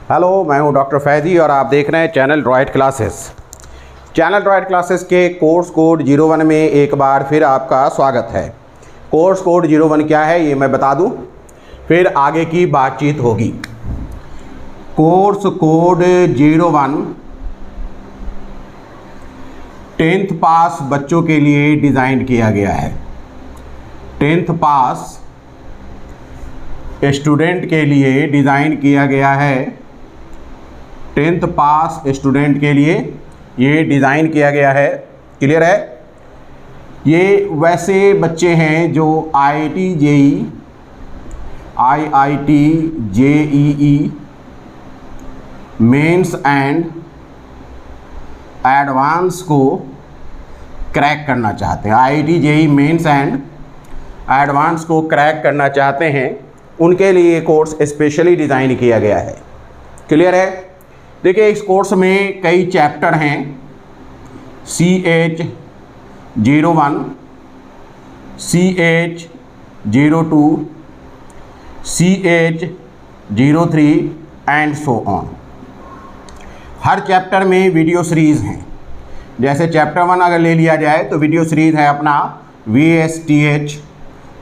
Hello, मैं हूं doctor Faizi और आप देख रहे हैं channel droid classes. Channel droid classes के कोर्स कोड 01 में एक बार फिर आपका स्वागत है। कोर्स कोड 01 क्या है ये मैं बता दूं, फिर आगे की बातचीत होगी। कोर्स कोड 01 10th पास बच्चों के लिए डिज़ाइन किया गया है। 10th पास स्टूडेंट के लिए डिज़ाइन किया गया है। 10th पास स्टूडेंट के लिए ये डिज़ाइन किया गया है। क्लियर है? ये वैसे बच्चे हैं जो IIT JEE, IIT JEE Mains and advance को क्रैक करना चाहते हैं। IIT JEE Mains and advance को क्रैक करना चाहते हैं, उनके लिए कोर्स स्पेशली डिज़ाइन किया गया है। क्लियर है? देखिए, इस कोर्स में कई चैप्टर हैं। CH01, CH02, CH03 and so on. Her chapter में वीडियो सीरीज़ हैं। जैसे चैप्टर 1 अगर ले लिया जाए तो वीडियो सीरीज़ है अपना VSTH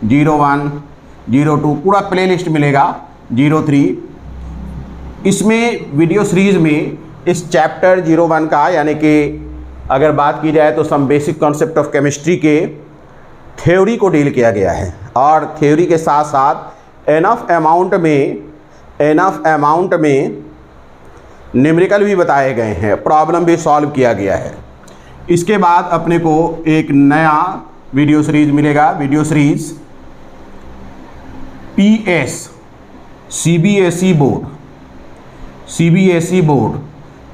01, 02, पूरा प्लेलिस्ट मिलेगा 03। इसमें वीडियो सीरीज़ में इस चैप्टर 01 का, यानी कि अगर बात की जाए तो some basic concept of chemistry के थ्योरी को डील किया गया है, और थ्योरी के साथ साथ एनफ अमाउंट में न्यूमेरिकल भी बताए गए हैं, प्रॉब्लम भी सॉल्व किया गया है। इसके बाद अपने को एक नया वीडियो सीरीज़ मिलेगा, video series PS CBSE board.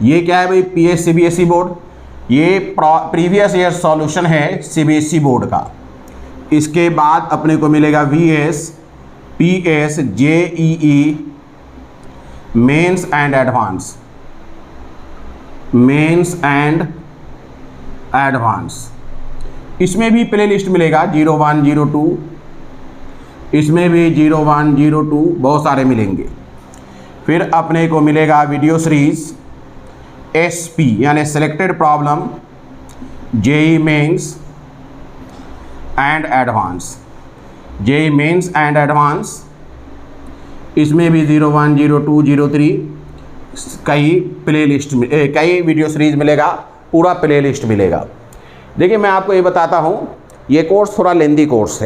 ये क्या है भाई? PS CBSE बोर्ड, ये प्रीवियस ईयर सॉल्यूशन है CBSE बोर्ड का। इसके बाद अपने को मिलेगा VS PS JEE Mains and advance. इसमें भी प्ले लिस्ट मिलेगा 01, 02, इसमें भी 01, 02 बहुत सारे मिलेंगे। फिर अपने को मिलेगा वीडियो सीरीज़ SP यानी selected problem JEE Mains and advance. इसमें भी 01, 02, 03 कई प्ले लिस्ट में कई वीडियो सीरीज़ मिलेगा, पूरा प्ले लिस्ट मिलेगा। देखिए, मैं आपको ये बताता हूँ, ये कोर्स थोड़ा लेंदी कोर्स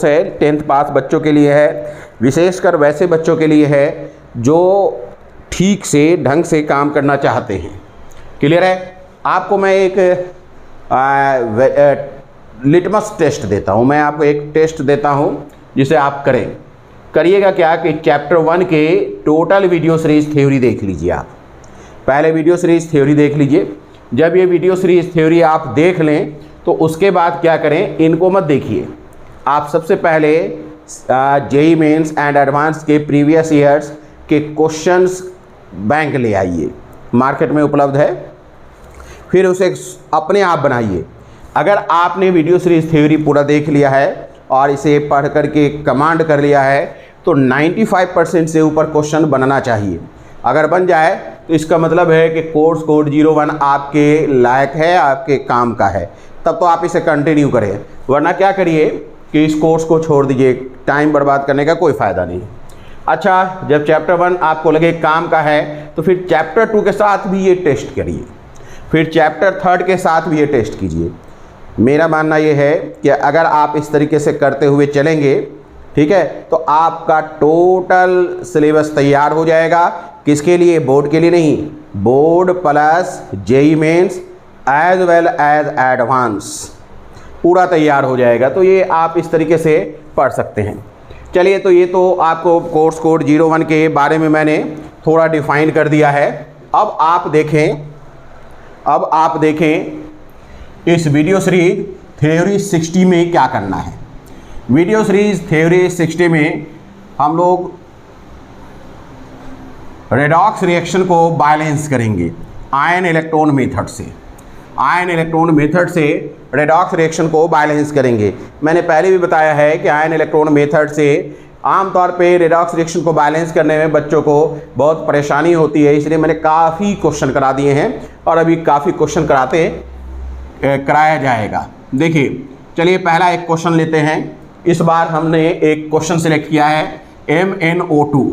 है। 10th पास बच्चों के लिए है, विशेषकर वैसे बच्चों के लिए है जो ठीक से ढंग से काम करना चाहते हैं। क्लियर है? आपको मैं एक लिटमस टेस्ट देता हूँ। मैं आपको एक टेस्ट देता हूँ जिसे आप करिएगा क्या कि चैप्टर 1 के टोटल वीडियो सीरीज़ थ्योरी देख लीजिए। आप पहले वीडियो सीरीज़ थ्योरी देख लीजिए। जब ये वीडियो सीरीज़ थ्योरी आप देख लें तो उसके बाद क्या करें, इनको मत देखिए। आप सबसे पहले JEE मेंस एंड एडवांस के प्रीवियस ईयर्स के क्वेश्चंस बैंक ले आइए, मार्केट में उपलब्ध है। फिर उसे अपने आप बनाइए। अगर आपने वीडियो सीरीज़ थ्योरी पूरा देख लिया है और इसे पढ़ करके कमांड कर लिया है तो 95% से ऊपर क्वेश्चन बनना चाहिए। अगर बन जाए तो इसका मतलब है कि कोर्स कोड 01 आपके लायक है, आपके काम का है। तब तो आप इसे कंटिन्यू करें, वरना क्या करिए कि इस कोर्स को छोड़ दीजिए। टाइम बर्बाद करने का कोई फ़ायदा नहीं। अच्छा, जब चैप्टर 1 आपको लगे काम का है तो फिर चैप्टर 2 के साथ भी ये टेस्ट करिए, फिर चैप्टर 3 के साथ भी ये टेस्ट कीजिए। मेरा मानना ये है कि अगर आप इस तरीके से करते हुए चलेंगे, ठीक है, तो आपका टोटल सिलेबस तैयार हो जाएगा। किसके लिए? बोर्ड के लिए नहीं, board plus JEE Mains as well as advance पूरा तैयार हो जाएगा। तो ये आप इस तरीके से पढ़ सकते हैं। चलिए, तो ये तो आपको कोर्स कोड 01 के बारे में मैंने थोड़ा डिफाइन कर दिया है। अब आप देखें इस वीडियो सीरीज थ्योरी 60 में क्या करना है। वीडियो सीरीज थ्योरी 60 में हम लोग रेडॉक्स रिएक्शन को बैलेंस करेंगे आयन इलेक्ट्रॉन मेथड से। रेडॉक्स रिएक्शन को बैलेंस करेंगे। मैंने पहले भी बताया है कि आयन इलेक्ट्रॉन मेथड से आमतौर पे रेडॉक्स रिएक्शन को बैलेंस करने में बच्चों को बहुत परेशानी होती है, इसलिए मैंने काफ़ी क्वेश्चन करा दिए हैं और अभी काफ़ी क्वेश्चन कराया जाएगा। देखिए, चलिए पहला एक क्वेश्चन लेते हैं। इस बार हमने एक क्वेश्चन सेलेक्ट किया है MnO2।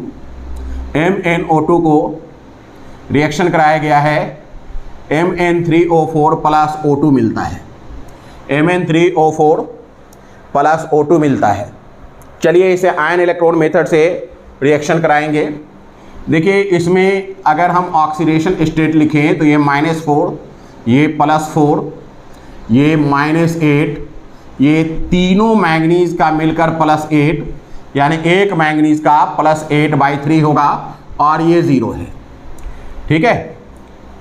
MnO2 को रिएक्शन कराया गया है, Mn3O4 प्लस O2 मिलता है, Mn3O4 प्लस O2 मिलता है। चलिए इसे आयन इलेक्ट्रॉन मेथड से रिएक्शन कराएंगे। देखिए, इसमें अगर हम ऑक्सीडेशन स्टेट लिखें तो ये -4, ये +4, ये -8, ये तीनों मैंगनीज का मिलकर +8, यानी एक मैंगनीज का +8/3 होगा और ये 0 है। ठीक है,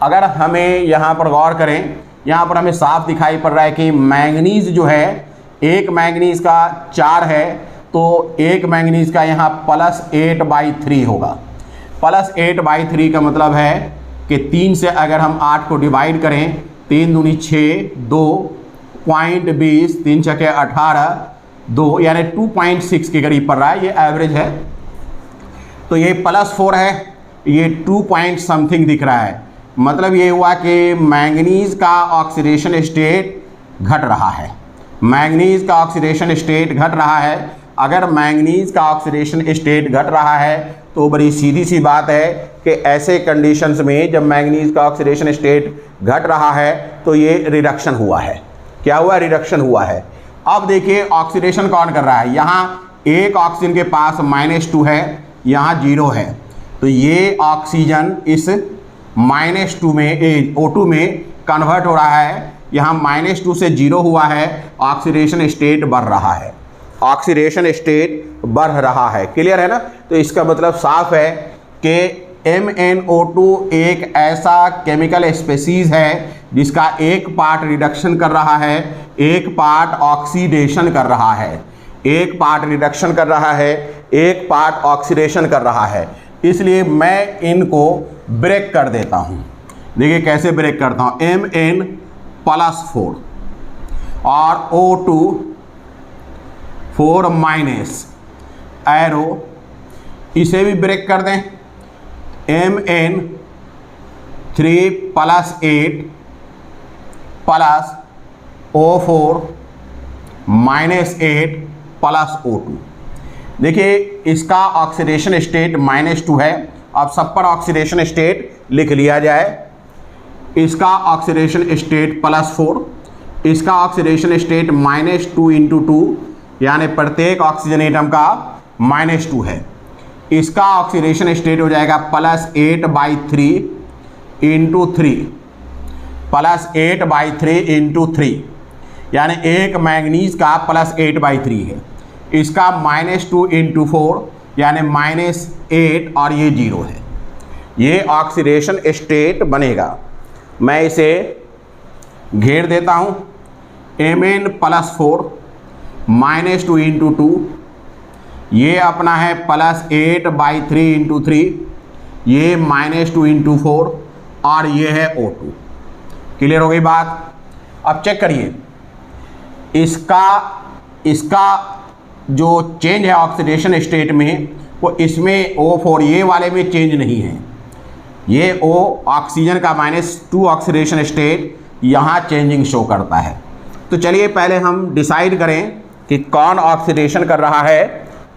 अगर हमें यहाँ पर गौर करें, यहाँ पर हमें साफ दिखाई पड़ रहा है कि मैंगनीज जो है, एक मैंगनीज का 4 है तो एक मैंगनीज का यहाँ +8/3 होगा। +8/3 का मतलब है कि 3 से अगर हम 8 को डिवाइड करें, 3 दूनी 6, 2.20, 3 छके 18, 2 यानी 2.6 के करीब पड़ रहा है, ये एवरेज है। तो ये +4 है, ये 2 पॉइंट समथिंग दिख रहा है। मतलब ये हुआ कि मैंगनीज का ऑक्सीडेशन स्टेट घट रहा है, मैंगनीज का ऑक्सीडेशन स्टेट घट रहा है। अगर मैंगनीज का ऑक्सीडेशन स्टेट घट रहा है तो बड़ी सीधी सी बात है कि ऐसे कंडीशंस में जब मैंगनीज का ऑक्सीडेशन स्टेट घट रहा है तो ये रिडक्शन हुआ है। क्या हुआ? रिडक्शन हुआ है। अब देखिए ऑक्सीडेशन कौन कर रहा है, यहाँ एक ऑक्सीजन के पास -2 है, यहाँ 0 है, तो ये ऑक्सीजन इस -2 में O2 में कन्वर्ट हो रहा है। यहाँ -2 से 0 हुआ है, ऑक्सीडेशन स्टेट बढ़ रहा है, ऑक्सीडेशन स्टेट बढ़ रहा है। क्लियर है ना? तो इसका मतलब साफ है कि MnO2 एक ऐसा केमिकल स्पेसीज है जिसका एक पार्ट रिडक्शन कर रहा है, एक पार्ट ऑक्सीडेशन कर रहा है, एक पार्ट रिडक्शन कर रहा है, एक पार्ट ऑक्सीडेशन कर रहा है। इसलिए मैं इनको ब्रेक कर देता हूँ। देखिए कैसे ब्रेक करता हूँ, Mn+4 और O2 4- एरो, इसे भी ब्रेक कर दें, Mn3+8 plus O4 -8 plus O2। देखिए इसका ऑक्सीडेशन स्टेट -2 है। अब सब पर ऑक्सीडेशन स्टेट लिख लिया जाए। इसका ऑक्सीडेशन स्टेट +4, इसका ऑक्सीडेशन स्टेट -2 × 2, यानी प्रत्येक ऑक्सीजन एटम का -2 है। इसका ऑक्सीडेशन स्टेट हो जाएगा +8/3 × 3, +8/3 × 3, यानी एक मैंगनीज का +8/3 है। इसका -2 × 4 यानी -8 और ये 0 है। ये ऑक्सीडेशन स्टेट बनेगा। मैं इसे घेर देता हूँ, Mn+4 -2 × 2, ये अपना है +8/3 × 3, ये -2 × 4 और ये है O2। क्लियर हो गई बात? अब चेक करिए, इसका जो चेंज है ऑक्सीडेशन स्टेट में, वो इसमें O4 ये वाले में चेंज नहीं है। ये O ऑक्सीजन का -2 ऑक्सीडेशन स्टेट यहाँ चेंजिंग शो करता है। तो चलिए पहले हम डिसाइड करें कि कौन ऑक्सीडेशन कर रहा है,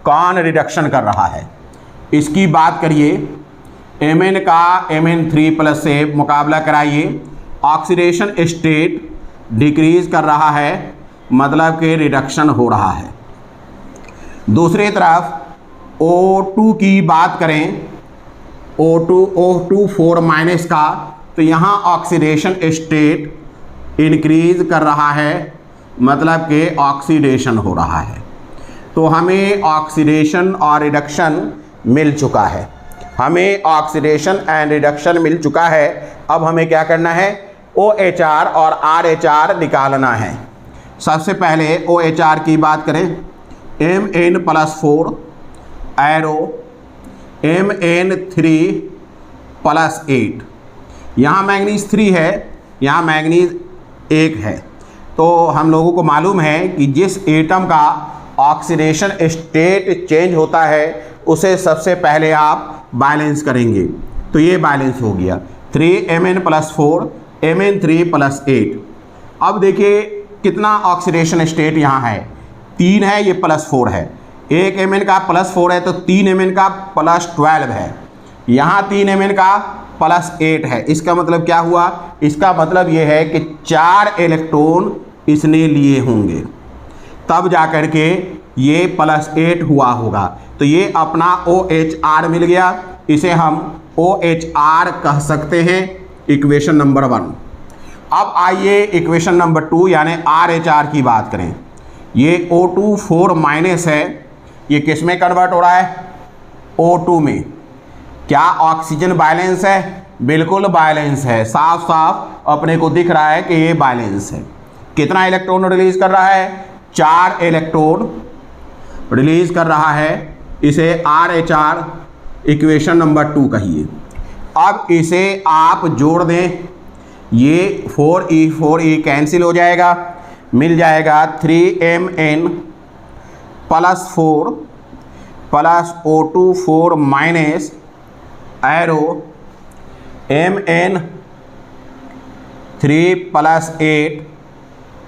कौन रिडक्शन कर रहा है। इसकी बात करिए, Mn का Mn3+ से मुकाबला कराइए। ऑक्सीडेशन स्टेट डिक्रीज कर रहा है, मतलब कि रिडक्शन हो रहा है। दूसरी तरफ O2 की बात करें, O2 4- का, तो यहाँ ऑक्सीडेशन स्टेट इंक्रीज कर रहा है, मतलब कि ऑक्सीडेशन हो रहा है। तो हमें ऑक्सीडेशन और रिडक्शन मिल चुका है, हमें ऑक्सीडेशन एंड रिडक्शन मिल चुका है। अब हमें क्या करना है, OHR और RHR निकालना है। सबसे पहले OHR की बात करें, Mn+4 एरो Mn3+8, यहाँ मैंगनीज 3 है, यहाँ मैंगनीज 1 है। तो हम लोगों को मालूम है कि जिस एटम का ऑक्सीडेशन स्टेट चेंज होता है उसे सबसे पहले आप बैलेंस करेंगे। तो ये बैलेंस हो गया 3Mn + 4 Mn3 + 8। अब देखिए कितना ऑक्सीडेशन स्टेट यहाँ है, 3 है, ये +4 है। 1 Mn का +4 है तो 3 Mn का +12 है, यहाँ 3 Mn का +8 है। इसका मतलब क्या हुआ? इसका मतलब ये है कि 4 इलेक्ट्रॉन इसने लिए होंगे, तब जाकर के ये +8 हुआ होगा। तो ये अपना OHR मिल गया, इसे हम OHR कह सकते हैं, इक्वेशन नंबर 1। अब आइए इक्वेशन नंबर 2 यानी RHR की बात करें। ये O2 4- है, ये किस में कन्वर्ट हो रहा है? O2 में। क्या ऑक्सीजन बैलेंस है? बिल्कुल बैलेंस है, साफ साफ अपने को दिख रहा है कि ये बैलेंस है। कितना इलेक्ट्रॉन रिलीज कर रहा है? 4 इलेक्ट्रॉन रिलीज कर रहा है। इसे RHR इक्वेशन नंबर 2 कहिए। अब इसे आप जोड़ दें, ये 4e कैंसिल हो जाएगा, मिल जाएगा 3Mn + 4 + O2 4- arrow Mn3 + 8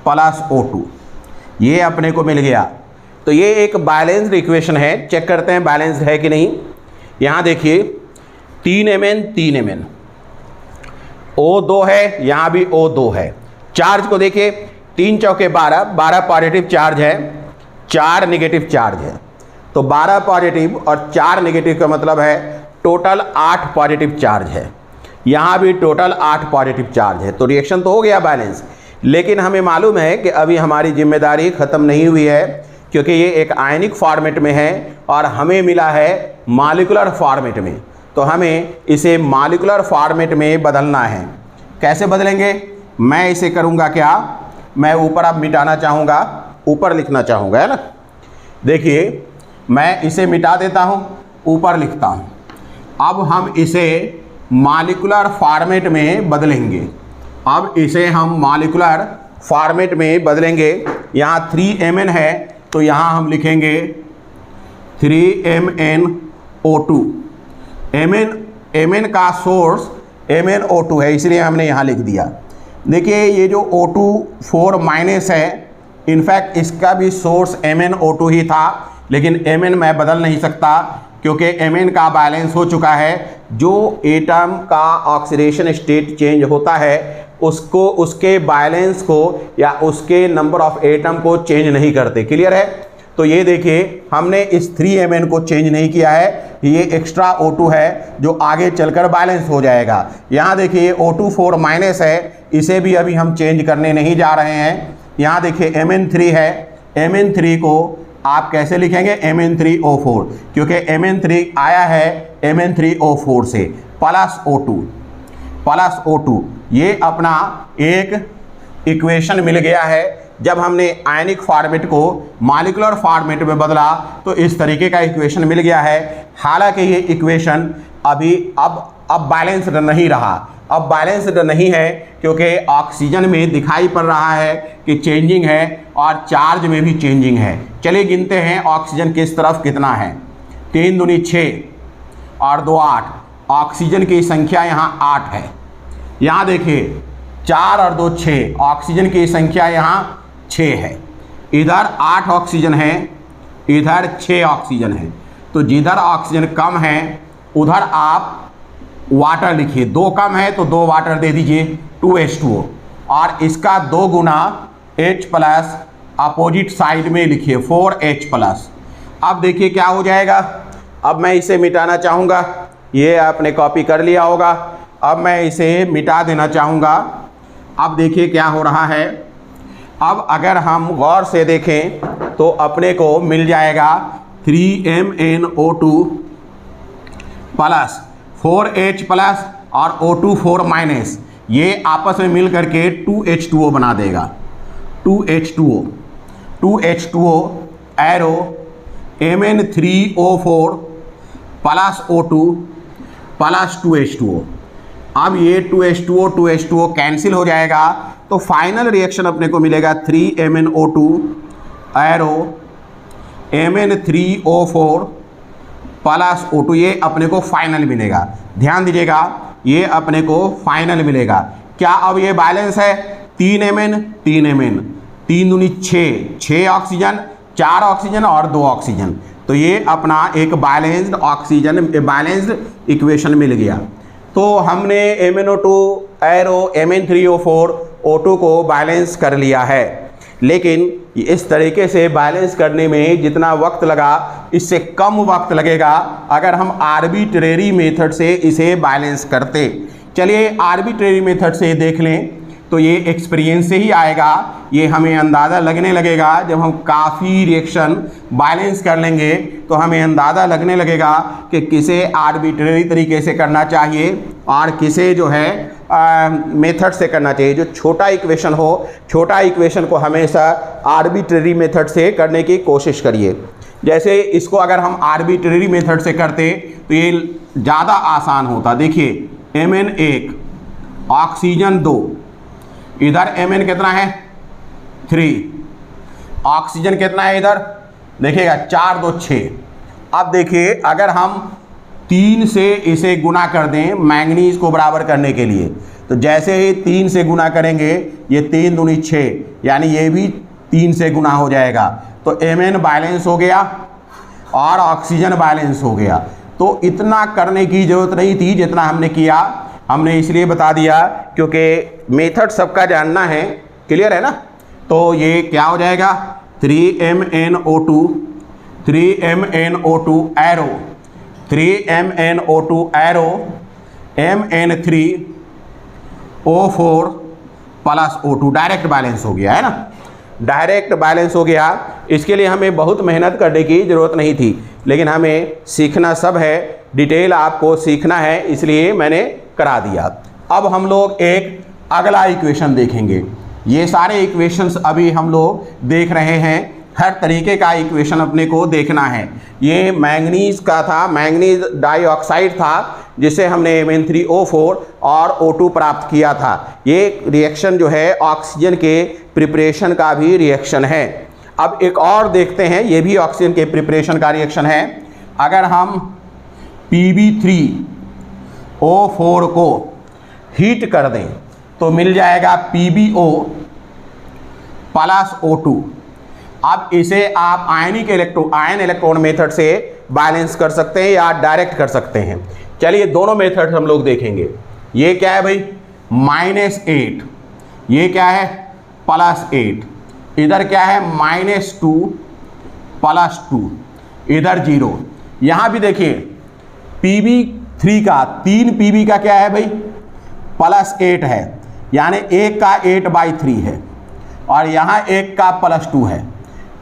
+ O2, ये अपने को मिल गया। तो ये एक बैलेंस्ड इक्वेशन है। चेक करते हैं बैलेंस्ड है कि नहीं। यहाँ देखिए 3Mn 3Mn, O2 है, यहाँ भी O2 है। चार्ज को देखिए 3 चौके 12 पॉजिटिव चार्ज है, 4 नेगेटिव चार्ज है। तो 12 पॉजिटिव और 4 नेगेटिव का मतलब है टोटल 8 पॉजिटिव चार्ज है। यहाँ भी टोटल 8 पॉजिटिव चार्ज है। तो रिएक्शन तो हो गया बैलेंस, लेकिन हमें मालूम है कि अभी हमारी जिम्मेदारी ख़त्म नहीं हुई है, क्योंकि ये एक आयनिक फॉर्मेट में है और हमें मिला है मॉलिक्यूलर फॉर्मेट में। तो हमें इसे मॉलिक्यूलर फॉर्मेट में बदलना है। कैसे बदलेंगे? मैं इसे करूँगा क्या, मैं ऊपर अब मिटाना चाहूँगा, ऊपर लिखना चाहूँगा, है ना। देखिए मैं इसे मिटा देता हूँ, ऊपर लिखता हूँ। अब हम इसे मॉलिक्यूलर फॉर्मेट में बदलेंगे। अब इसे हम मॉलिक्यूलर फॉर्मेट में बदलेंगे। यहाँ 3Mn है तो यहाँ हम लिखेंगे 3MnO2। Mn का सोर्स MnO2 है, इसलिए हमने यहाँ लिख दिया। देखिए ये जो O2 4- है, इनफैक्ट इसका भी सोर्स MnO2 ही था, लेकिन Mn मैं बदल नहीं सकता क्योंकि Mn का बैलेंस हो चुका है। जो एटम का ऑक्सीडेशन स्टेट चेंज होता है उसको, उसके बैलेंस को या उसके नंबर ऑफ एटम को चेंज नहीं करते। क्लियर है? तो ये देखिए हमने इस 3Mn को चेंज नहीं किया है, ये एक्स्ट्रा O2 है जो आगे चलकर बैलेंस हो जाएगा। यहाँ देखिए O2 4- है, इसे भी अभी हम चेंज करने नहीं जा रहे हैं। यहाँ देखिए Mn3 है, Mn3 को आप कैसे लिखेंगे? Mn3O4, क्योंकि Mn3 आया है Mn3O4 से, + O2। ये अपना एक इक्वेशन मिल गया है। जब हमने आयनिक फॉर्मेट को मॉलिक्यूलर फॉर्मेट में बदला तो इस तरीके का इक्वेशन मिल गया है। हालांकि ये इक्वेशन अभी अब बैलेंस्ड नहीं रहा, अब बैलेंस्ड नहीं है क्योंकि ऑक्सीजन में दिखाई पड़ रहा है कि चेंजिंग है और चार्ज में भी चेंजिंग है। चलिए गिनते हैं ऑक्सीजन किस तरफ कितना है। 3 दूनी 6 और 2 8, ऑक्सीजन की संख्या यहाँ 8 है। यहाँ देखिए 4 और 2 6, ऑक्सीजन की संख्या यहाँ 6 है। इधर 8 ऑक्सीजन है, इधर 6 ऑक्सीजन है। तो जिधर ऑक्सीजन कम है उधर आप वाटर लिखिए, 2 कम है तो 2 वाटर दे दीजिए, 2H2O, और इसका 2 गुना H+ अपोजिट साइड में लिखिए 4H+। अब देखिए क्या हो जाएगा। अब मैं इसे मिटाना चाहूँगा, ये आपने कॉपी कर लिया होगा। अब मैं इसे मिटा देना चाहूँगा। अब देखिए क्या हो रहा है। अब अगर हम गौर से देखें तो अपने को मिल जाएगा 3MnO2 + 4H+ और O2 4-, ये आपस में मिल करके 2H2O बना देगा। 2H2O arrow Mn3O4 + O2 + 2H2O। अब ये 2H2O कैंसिल हो जाएगा तो फाइनल रिएक्शन अपने को मिलेगा 3MnO2 arrow Mn3O4 plus O2, ये अपने को फाइनल मिलेगा। ध्यान दीजिएगा, ये अपने को फाइनल मिलेगा। क्या अब ये बैलेंस है? 3Mn 3Mn 3 दूनी 6 ऑक्सीजन, 4 ऑक्सीजन और 2 ऑक्सीजन, तो ये अपना एक बैलेंस्ड ऑक्सीजन बैलेंस्ड इक्वेशन मिल गया। तो हमने MnO2 एरो Mn3O4 O2 को बैलेंस कर लिया है, लेकिन इस तरीके से बैलेंस करने में जितना वक्त लगा इससे कम वक्त लगेगा अगर हम आर्बिट्रेरी मेथड से इसे बैलेंस करते। चलिए आर्बिट्रेरी मेथड से देख लें, तो ये एक्सपीरियंस से ही आएगा। ये हमें अंदाज़ा लगने लगेगा, जब हम काफ़ी रिएक्शन बैलेंस कर लेंगे तो हमें अंदाज़ा लगने लगेगा कि किसे आर्बिट्रेरी तरीके से करना चाहिए और किसे जो है मेथड से करना चाहिए। जो छोटा इक्वेशन हो, छोटा इक्वेशन को हमेशा आर्बिट्रेरी मेथड से करने की कोशिश करिए। जैसे इसको अगर हम आर्बिट्रेरी मेथड से करते तो ये ज़्यादा आसान होता। देखिए Mn1 ऑक्सीजन 2, इधर Mn कितना है 3, ऑक्सीजन कितना है इधर देखिएगा 4 2 6। अब देखिए अगर हम 3 से इसे गुना कर दें मैंगनीज को बराबर करने के लिए, तो जैसे ही 3 से गुना करेंगे ये 3 दूनी 6, यानी ये भी 3 से गुना हो जाएगा। तो Mn बैलेंस हो गया और ऑक्सीजन बैलेंस हो गया। तो इतना करने की ज़रूरत नहीं थी जितना हमने किया। हमने इसलिए बता दिया क्योंकि मेथड सबका जानना है। क्लियर है ना? तो ये क्या हो जाएगा 3MnO2 arrow 3MnO2 arrow Mn3O4 plus O2 direct balance हो गया है ना, डायरेक्ट बैलेंस हो गया। इसके लिए हमें बहुत मेहनत करने की ज़रूरत नहीं थी, लेकिन हमें सीखना सब है, डिटेल आपको सीखना है, इसलिए मैंने करा दिया। अब हम लोग एक अगला इक्वेशन देखेंगे। ये सारे इक्वेशंस अभी हम लोग देख रहे हैं, हर तरीके का इक्वेशन अपने को देखना है। ये मैंगनीज का था, मैंगनीज डाइऑक्साइड था, जिसे हमने Mn3O4 और O2 प्राप्त किया था। ये रिएक्शन जो है ऑक्सीजन के प्रिपरेशन का भी रिएक्शन है। अब एक और देखते हैं, ये भी ऑक्सीजन के प्रिपरेशन का रिएक्शन है। अगर हम Pb3O4 को हीट कर दें तो मिल जाएगा PbO प्लस O2। अब इसे आप आयन इलेक्ट्रॉन मेथड से बैलेंस कर सकते हैं या डायरेक्ट कर सकते हैं। चलिए दोनों मेथड हम लोग देखेंगे। ये क्या है भाई -8, ये क्या है +8, इधर क्या है -2 +2, इधर 0। यहाँ भी देखिए Pb3 का 3 Pb का क्या है भाई +8 है, यानी 1 का 8/3 है, और यहाँ 1 का +2 है।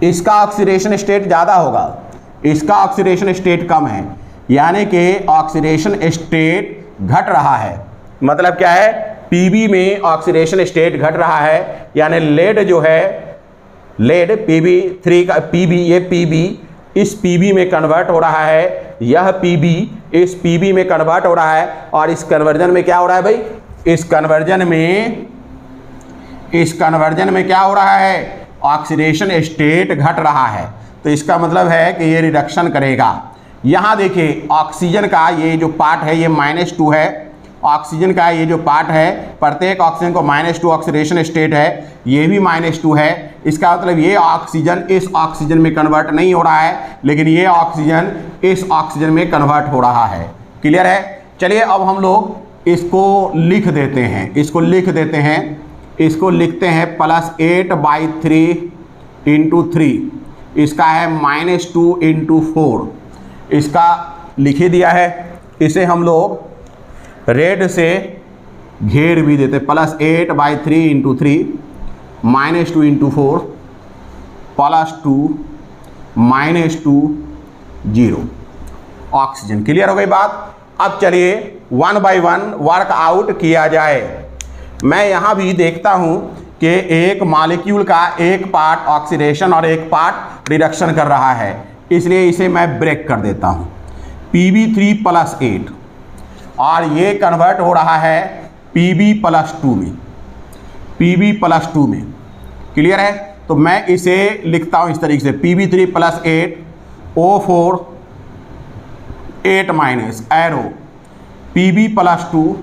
इसका ऑक्सीडेशन स्टेट ज़्यादा होगा, इसका ऑक्सीडेशन स्टेट कम है, यानी कि ऑक्सीडेशन स्टेट घट रहा है। मतलब क्या है Pb में ऑक्सीडेशन स्टेट घट रहा है, यानी लेड जो है लेड Pb3 का Pb, ये Pb इस Pb में कन्वर्ट हो रहा है, यह Pb इस Pb में कन्वर्ट हो रहा है। और इस कन्वर्जन में क्या हो रहा है भाई, इस कन्वर्जन में क्या हो रहा है, ऑक्सीडेशन स्टेट घट रहा है। तो इसका मतलब है कि ये रिडक्शन करेगा। यहाँ देखिए ऑक्सीजन का ये जो पार्ट है ये -2 है, ऑक्सीजन का ये जो पार्ट है, प्रत्येक ऑक्सीजन को -2 ऑक्सीडेशन स्टेट है, ये भी -2 है। इसका मतलब ये ऑक्सीजन इस ऑक्सीजन में कन्वर्ट नहीं हो रहा है, लेकिन ये ऑक्सीजन इस ऑक्सीजन में कन्वर्ट हो रहा है। क्लियर है? चलिए अब हम लोग इसको लिख देते हैं, इसको लिखते हैं +8/3 × 3, इसका है -2 × 4, इसका लिख ही दिया है। इसे हम लोग रेड से घेर भी देते, +8/3 × 3 -2 × 4 +2 -2 0 ऑक्सीजन। क्लियर हो गई बात? अब चलिए 1 बाय 1 वर्कआउट किया जाए। मैं यहाँ भी देखता हूँ कि एक मॉलिक्यूल का एक पार्ट ऑक्सीडेशन और एक पार्ट रिडक्शन कर रहा है, इसलिए इसे मैं ब्रेक कर देता हूँ। Pb3 +8 और ये कन्वर्ट हो रहा है Pb +2 में, क्लियर है? तो मैं इसे लिखता हूँ इस तरीके से Pb3 + 8 O4 8 minus arrow Pb + 2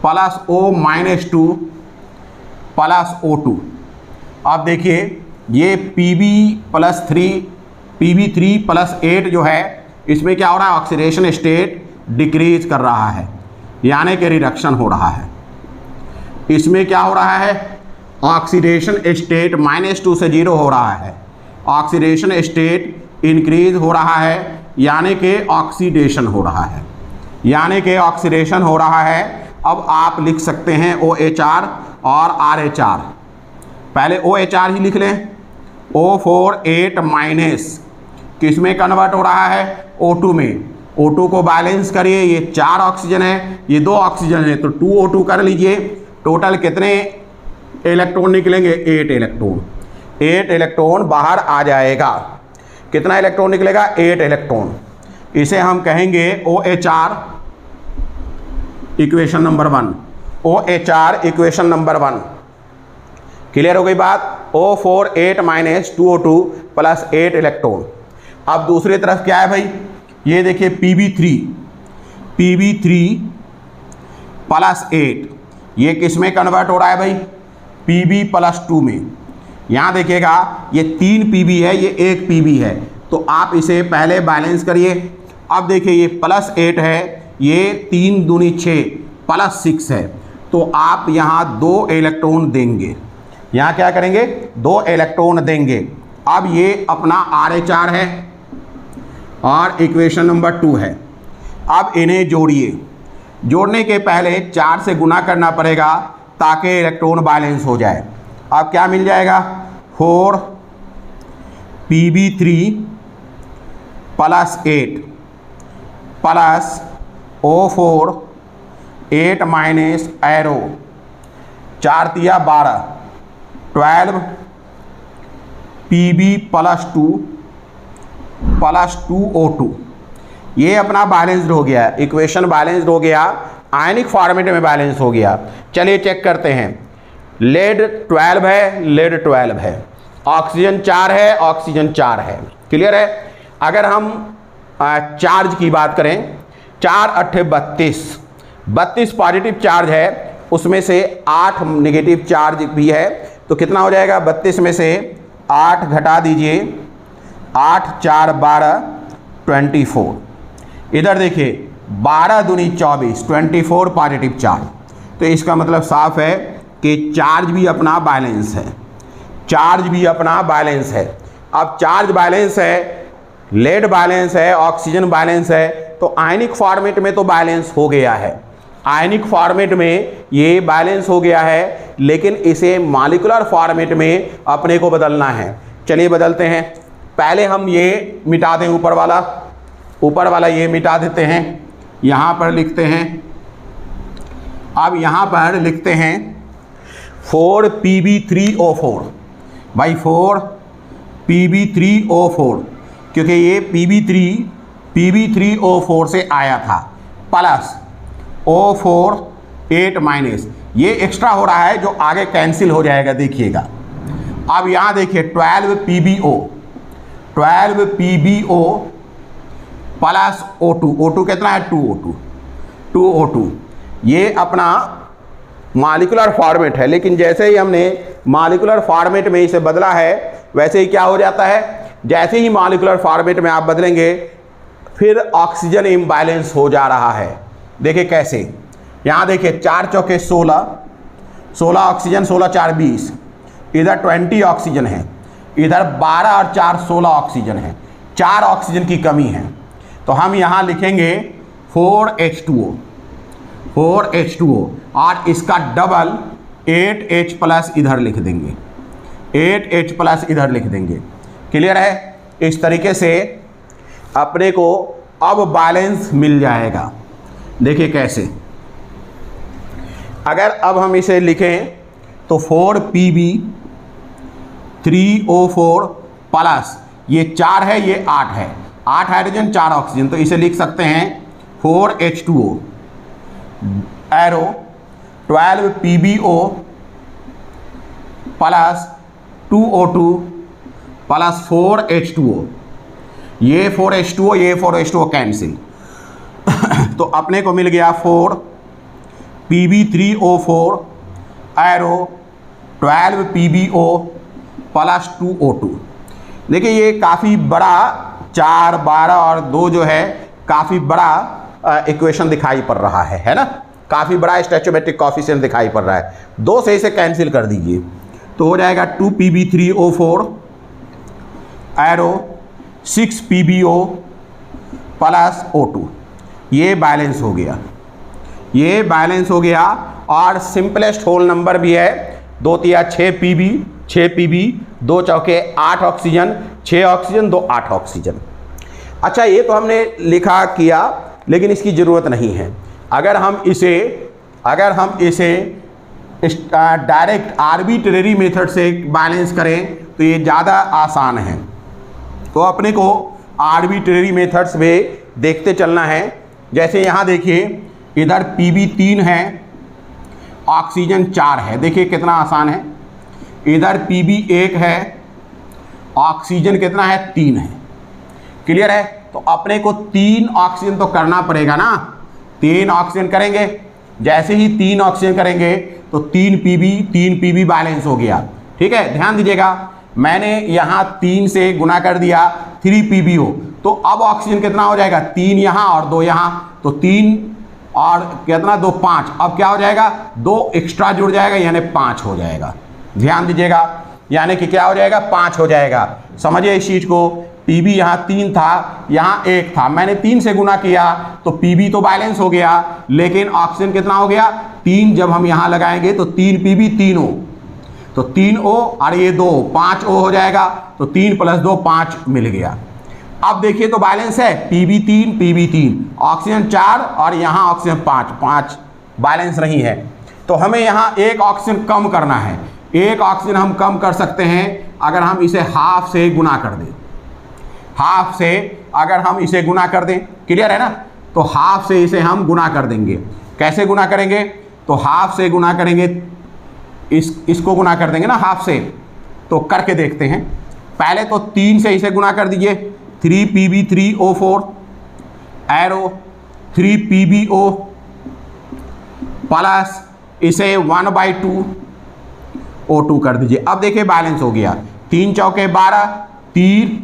+ O - 2 + O2। अब देखिए ये Pb3 + 8 जो है इसमें क्या हो रहा है, ऑक्सीडेशन स्टेट डिक्रीज कर रहा है, यानी कि रिडक्शन हो रहा है। इसमें क्या हो रहा है, ऑक्सीडेशन स्टेट -2 से 0 हो रहा है, ऑक्सीडेशन स्टेट इंक्रीज हो रहा है, यानी कि ऑक्सीडेशन हो रहा है, यानी कि ऑक्सीडेशन हो रहा है। अब आप लिख सकते हैं OHR और RH। पहले OHR ही लिख लें, O4 8 माइनस किस में कन्वर्ट हो रहा है, O2 में। O2 को बैलेंस करिए, ये 4 ऑक्सीजन है, ये 2 ऑक्सीजन है, तो 2O2 कर लीजिए। टोटल कितने इलेक्ट्रॉन निकलेंगे, 8 इलेक्ट्रॉन। 8 इलेक्ट्रॉन बाहर आ जाएगा। कितना इलेक्ट्रॉन निकलेगा, 8 इलेक्ट्रॉन। इसे हम कहेंगे OHR equation number 1। OHR equation number 1 clear हो गई बात। O4 8 minus 2O2 + 8 electron. अब दूसरी तरफ क्या है भाई, ये देखिए Pb3 + 8, ये किस में कन्वर्ट हो रहा है भाई, Pb + 2 में। यहाँ देखिएगा ये 3 Pb है, ये 1 Pb है, तो आप इसे पहले बैलेंस करिए। अब देखिए ये +8 है, ये 3 दूनी 6 + 6 है, तो आप यहाँ 2 इलेक्ट्रॉन देंगे। यहाँ क्या करेंगे, 2 इलेक्ट्रॉन देंगे। अब ये अपना RH है और इक्वेशन नंबर 2 है। अब इन्हें जोड़िए। जोड़ने के पहले 4 से गुना करना पड़ेगा ताकि इलेक्ट्रॉन बैलेंस हो जाए। अब क्या मिल जाएगा, 4 Pb3 + 8 + O4 8 माइनस एरो 4 तिया 12 12 Pb + 2 + 2O2। ये अपना बैलेंस्ड हो गया, इक्वेशन बैलेंस्ड हो गया, आयनिक फॉर्मेट में बैलेंस हो गया। चलिए चेक करते हैं। लेड 12 है, लेड 12 है, ऑक्सीजन 4 है, ऑक्सीजन 4 है। क्लियर है। अगर हम चार्ज की बात करें, 4 × 8 32 पॉजिटिव चार्ज है, उसमें से 8 नेगेटिव चार्ज भी है, तो कितना हो जाएगा, 32 में से 8 घटा दीजिए, 8 4 12 24। इधर देखिए 12 दूनी 24 24 पॉजिटिव चार्ज। तो इसका मतलब साफ है कि चार्ज भी अपना बैलेंस है, चार्ज भी अपना बैलेंस है। अब चार्ज बैलेंस है, लेड बैलेंस है, ऑक्सीजन बैलेंस है, तो आयनिक फॉर्मेट में तो बैलेंस हो गया है। आयनिक फॉर्मेट में ये बैलेंस हो गया है, लेकिन इसे मॉलिक्यूलर फॉर्मेट में अपने को बदलना है। चलिए बदलते हैं। पहले हम ये मिटा दें, ऊपर वाला ये मिटा देते हैं। यहाँ पर लिखते हैं, अब यहाँ पर लिखते हैं 4 Pb3O4। भाई 4 Pb3O4, क्योंकि ये Pb3O4 से आया था, प्लस O4 8 माइनस, ये एक्स्ट्रा हो रहा है जो आगे कैंसिल हो जाएगा, देखिएगा। अब यहाँ देखिए 12 PbO प्लस O2 कितना है, 2O2। ये अपना मॉलिक्यूलर फॉर्मेट है, लेकिन जैसे ही हमने मॉलिक्यूलर फॉर्मेट में इसे बदला है, वैसे ही क्या हो जाता है, जैसे ही मॉलिक्यूलर फॉर्मेट में आप बदलेंगे, फिर ऑक्सीजन इम्बैलेंस हो जा रहा है। देखिए कैसे, यहाँ देखिए 4 चौके 16 ऑक्सीजन, 16 4 20, इधर 20 ऑक्सीजन है, इधर 12 और 4 16 ऑक्सीजन है, 4 ऑक्सीजन की कमी है। तो हम यहाँ लिखेंगे 4H2O और इसका डबल 8H+ इधर लिख देंगे, 8H+ इधर लिख देंगे। क्लियर है। इस तरीके से अपने को अब बैलेंस मिल जाएगा। देखिए कैसे, अगर अब हम इसे लिखें तो 4 Pb3O4 प्लस ये 4 है, ये 8 है, 8 हाइड्रोजन 4 ऑक्सीजन, तो इसे लिख सकते हैं 4H2O arrow 12 PbO plus 2O2 plus 4H2O, ये 4H2O ये 4H2O कैंसिल तो अपने को मिल गया 4 Pb3O4 arrow 12 PbO plus 2O2। देखिए ये काफ़ी बड़ा 4, 12 और 2 जो है काफ़ी बड़ा इक्वेशन दिखाई पड़ रहा है ना, काफ़ी बड़ा स्टोइचोमेट्रिक कोएफिशिएंट दिखाई पड़ रहा है। 2 से इसे कैंसिल कर दीजिए तो हो जाएगा 2 Pb3O4 arrow 6 PbO plus O2। ये बैलेंस हो गया, ये बैलेंस हो गया और सिंपलेस्ट होल नंबर भी है 2 तिया 6 Pb 6 Pb 2 चौके 8 ऑक्सीजन 6 ऑक्सीजन 2 8 ऑक्सीजन। अच्छा ये तो हमने लिखा किया लेकिन इसकी ज़रूरत नहीं है। अगर हम इसे डायरेक्ट आर्बिट्रेरी मेथड से बैलेंस करें तो ये ज़्यादा आसान है। तो अपने को आर्बिट्रेरी मेथड्स में देखते चलना है। जैसे यहाँ देखिए इधर Pb 3 है, ऑक्सीजन 4 है, देखिए कितना आसान है। इधर Pb 1 है, ऑक्सीजन कितना है 3 है। क्लियर है? तो अपने को 3 ऑक्सीजन तो करना पड़ेगा ना, 3 ऑक्सीजन करेंगे। जैसे ही 3 ऑक्सीजन करेंगे तो 3 Pb बैलेंस हो गया। ठीक है, ध्यान दीजिएगा मैंने यहाँ 3 से गुना कर दिया 3 PbO, तो अब ऑक्सीजन कितना हो जाएगा 3 यहाँ और 2 यहाँ, तो 3 और कितना 2 5। अब क्या हो जाएगा 2 एक्स्ट्रा जुड़ जाएगा यानी 5 हो जाएगा। ध्यान दीजिएगा यानी कि क्या हो जाएगा 5 हो जाएगा। समझिए इस चीज़ को, Pb यहाँ 3 था यहाँ 1 था, मैंने 3 से गुना किया तो Pb तो बैलेंस हो गया लेकिन ऑक्सीजन कितना हो गया 3। जब हम यहाँ लगाएंगे तो 3 Pb 3O, तो 3O और ये 2 5O हो जाएगा, तो 3 + 2 5 मिल गया। अब देखिए तो बैलेंस है Pb 3 ऑक्सीजन 4 और यहाँ ऑक्सीजन 5 बैलेंस नहीं है। तो हमें यहाँ एक ऑक्सीजन कम करना है। एक ऑक्सीजन हम कम कर सकते हैं अगर हम इसे हाफ से गुना कर दें। हाफ से अगर हम इसे गुना कर दें, क्लियर है ना, तो हाफ से इसे हम गुना कर देंगे। कैसे गुना करेंगे, तो हाफ से गुना करेंगे, इसको गुना कर देंगे ना हाफ से। तो करके देखते हैं। पहले तो 3 से इसे गुना कर दीजिए, 3 Pb3O4 एरो 3 PbO प्लस इसे 1/2 O2 कर दीजिए। अब देखिए बैलेंस हो गया, 3 चौके 12 3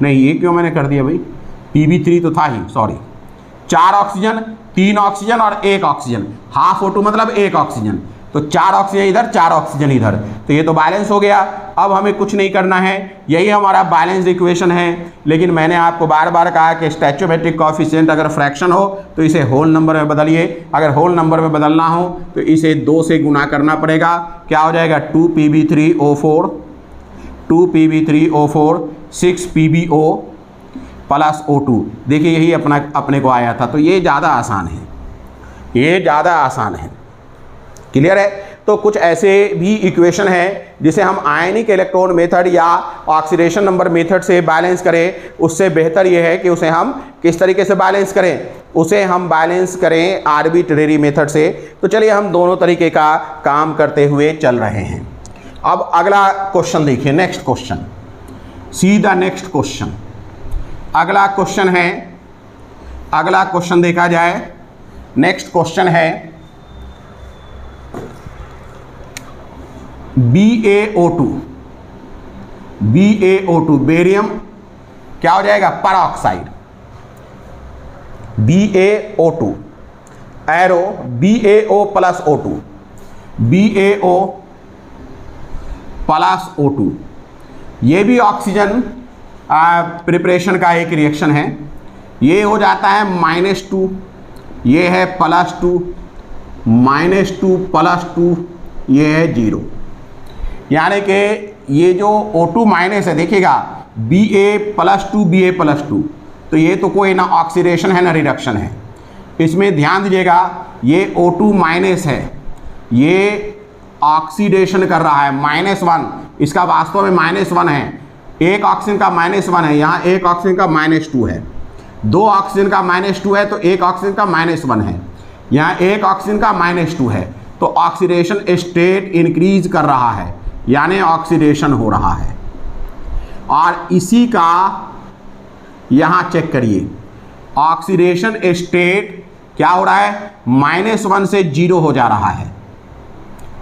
नहीं, ये क्यों मैंने कर दिया भाई, Pb3 तो था ही, सॉरी। 4 ऑक्सीजन 3 ऑक्सीजन और 1 ऑक्सीजन, हाफ O2 मतलब 1 ऑक्सीजन, तो 4 ऑक्सीजन इधर 4 ऑक्सीजन इधर, तो ये तो बैलेंस हो गया। अब हमें कुछ नहीं करना है, यही हमारा बैलेंस इक्वेशन है। लेकिन मैंने आपको बार बार कहा कि स्टोइचोमेट्रिक कोएफिशिएंट अगर फ्रैक्शन हो तो इसे होल नंबर में बदलिए। अगर होल नंबर में बदलना हो तो इसे 2 से गुना करना पड़ेगा। क्या हो जाएगा 2 Pb3O4 6 PbO प्लस O2। देखिए यही अपने को आया था, तो ये ज़्यादा आसान है, ये ज़्यादा आसान है। क्लियर है? तो कुछ ऐसे भी इक्वेशन है जिसे हम आयनिक इलेक्ट्रॉन मेथड या ऑक्सीडेशन नंबर मेथड से बैलेंस करें। उससे बेहतर ये है कि उसे हम किस तरीके से बैलेंस करें, उसे हम बैलेंस करें आर्बिट्रेरी मेथड से। तो चलिए हम दोनों तरीके का काम करते हुए चल रहे हैं। अब अगला क्वेश्चन देखिए, नेक्स्ट क्वेश्चन, सीधा नेक्स्ट क्वेश्चन। अगला क्वेश्चन है, अगला क्वेश्चन देखा जाए, नेक्स्ट क्वेश्चन है BaO2 बेरियम क्या हो जाएगा peroxide, BaO2 arrow BaO plus O2 BaO plus O2। ये भी ऑक्सीजन प्रिपरेशन का एक रिएक्शन है। ये हो जाता है -2, ये है +2, -2 +2, ये है 0। यानी कि ये जो O2 माइनस है, देखिएगा Ba+2 तो ये तो कोई ना ऑक्सीडेशन है ना रिडक्शन है। इसमें ध्यान दीजिएगा ये O2 माइनस है, ये ऑक्सीडेशन कर रहा है -1, इसका वास्तव में -1 है। एक ऑक्सीजन का -1 है, यहाँ एक ऑक्सीजन का -2 है, 2 ऑक्सीजन का -2 है तो एक ऑक्सीजन का -1 है, यहाँ एक ऑक्सीजन का -2 है। तो ऑक्सीडेशन स्टेट इंक्रीज कर रहा है। यानी ऑक्सीडेशन हो रहा है। और इसी का यहाँ चेक करिए, ऑक्सीडेशन स्टेट क्या हो रहा है, -1 से 0 हो जा रहा है।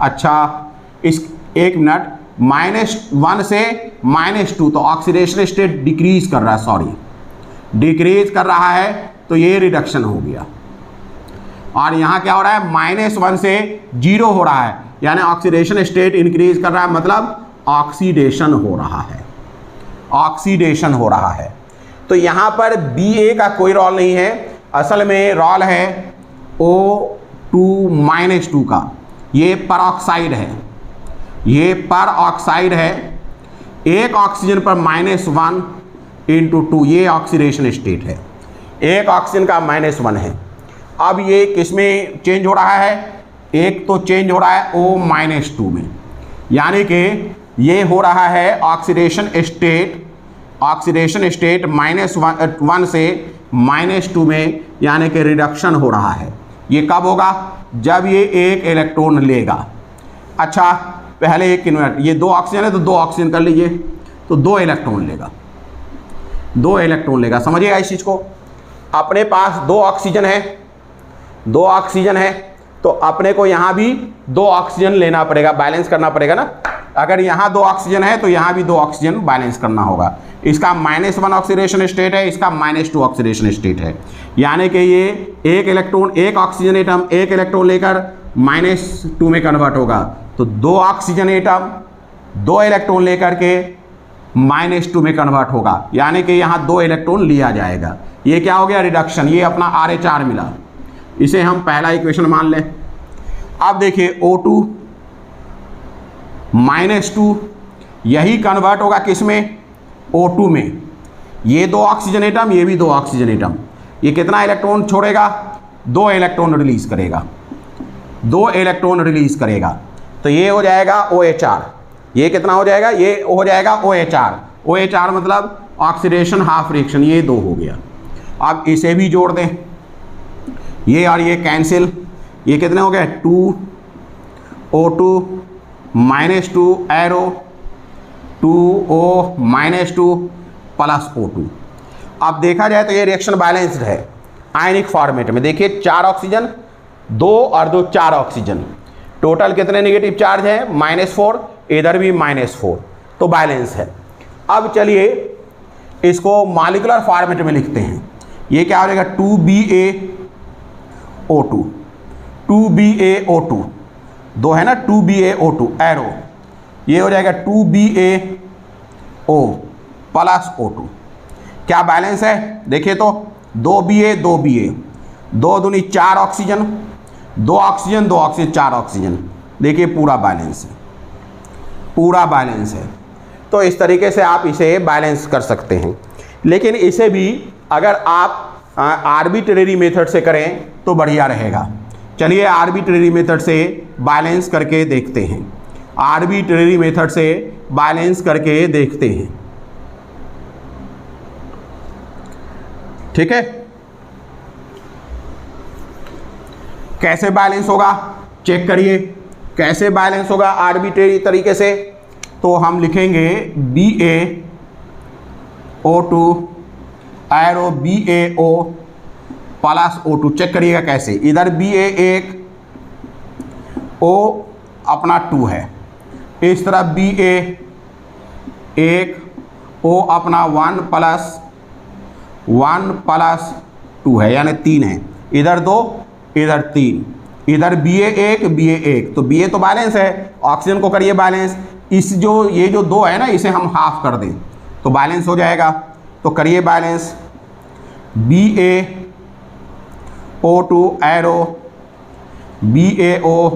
अच्छा, इस एक मिनट, -1 से -2, तो ऑक्सीडेशन स्टेट डिक्रीज कर रहा है, सॉरी डिक्रीज कर रहा है, तो ये रिडक्शन हो गया। और यहाँ क्या हो रहा है, -1 से 0 हो रहा है, यानी ऑक्सीडेशन स्टेट इंक्रीज कर रहा है, मतलब ऑक्सीडेशन हो रहा है, ऑक्सीडेशन हो रहा है। तो यहाँ पर Ba का कोई रोल नहीं है, असल में रोल है O2-2 का। ये परऑक्साइड है, ये परऑक्साइड है। एक ऑक्सीजन पर -1 × 2, ये ऑक्सीडेशन स्टेट है। एक ऑक्सीजन का -1 है। अब ये किस में चेंज हो रहा है, एक तो चेंज हो रहा है O-2 में, यानी कि ये हो रहा है ऑक्सीडेशन स्टेट -1 से -2 में, यानी कि रिडक्शन हो रहा है। ये कब होगा, जब ये एक इलेक्ट्रॉन लेगा। अच्छा, पहले एक मिनट, ये 2 ऑक्सीजन है तो 2 ऑक्सीजन कर लीजिए, तो 2 इलेक्ट्रॉन लेगा, 2 इलेक्ट्रॉन लेगा। समझिएगा इस चीज़ को। अपने पास 2 ऑक्सीजन है, 2 ऑक्सीजन है, तो अपने को यहाँ भी 2 ऑक्सीजन लेना पड़ेगा, बैलेंस करना पड़ेगा ना। अगर यहाँ 2 ऑक्सीजन है तो यहाँ भी 2 ऑक्सीजन बैलेंस करना होगा। इसका -1 ऑक्सीडेशन स्टेट है, इसका -2 ऑक्सीडेशन स्टेट है, यानी कि ये एक इलेक्ट्रॉन, एक ऑक्सीजन एटम एक इलेक्ट्रॉन लेकर -2 में कन्वर्ट होगा, तो 2 ऑक्सीजन एटम 2 इलेक्ट्रॉन लेकर के -2 में कन्वर्ट होगा, यानी कि यहाँ 2 इलेक्ट्रॉन लिया जाएगा। ये क्या हो गया, रिडक्शन। ये अपना RH मिला, इसे हम पहला इक्वेशन मान लें। अब देखिए O2-2, यही कन्वर्ट होगा किस में, O2 में। ये 2 ऑक्सीजन एटम, ये भी 2 ऑक्सीजन एटम, ये कितना इलेक्ट्रॉन छोड़ेगा, 2 इलेक्ट्रॉन रिलीज करेगा, 2 इलेक्ट्रॉन रिलीज करेगा, तो ये हो जाएगा OHR। ये कितना हो जाएगा, ये हो जाएगा OHR। OHR मतलब ऑक्सीडेशन हाफ रिएक्शन, ये 2 हो गया। अब इसे भी जोड़ दें, ये और ये कैंसिल, ये कितने हो गए, 2O2-2 एरो 2O-2 + O2। अब देखा जाए तो ये रिएक्शन बैलेंस्ड है आयनिक फॉर्मेट में। देखिए 4 ऑक्सीजन, 2 और 2 4 ऑक्सीजन, टोटल कितने नेगेटिव चार्ज है, -4, इधर भी -4, तो बैलेंस है। अब चलिए इसको मॉलिक्यूलर फॉर्मेट में लिखते हैं। ये क्या हो जाएगा, 2BaO2, 2BaO2, 2 है ना, 2BaO2 एरो, ये हो जाएगा 2BaO + O2। क्या बैलेंस है, देखिए तो 2Ba 2Ba, 2 दूनी 4 ऑक्सीजन, 2 ऑक्सीजन 2 ऑक्सीजन 4 ऑक्सीजन, देखिए पूरा बैलेंस है, पूरा बैलेंस है। तो इस तरीके से आप इसे बैलेंस कर सकते हैं। लेकिन इसे भी अगर आप आर्बिट्रेरी मेथड से करें तो बढ़िया रहेगा। चलिए आर्बिट्रेरी मेथड से बैलेंस करके देखते हैं, आर्बिट्रेरी मेथड से बैलेंस करके देखते हैं, ठीक है। कैसे बैलेंस होगा चेक करिए, कैसे बैलेंस होगा आर्बिट्रेरी तरीके से। तो हम लिखेंगे BaO2 arrow BaO + O2। Check करिएगा कैसे, इधर Ba1 O अपना 2 है, इस तरफ Ba1 O अपना 1 + 2 है, यानी 3 है, इधर 2 इधर 3, इधर Ba1 तो Ba तो बैलेंस है, ऑक्सीजन को करिए बैलेंस। इस जो ये जो 2 है ना, इसे हम हाफ कर दें तो बैलेंस हो जाएगा। तो करिए balance, BaO2 arrow BaO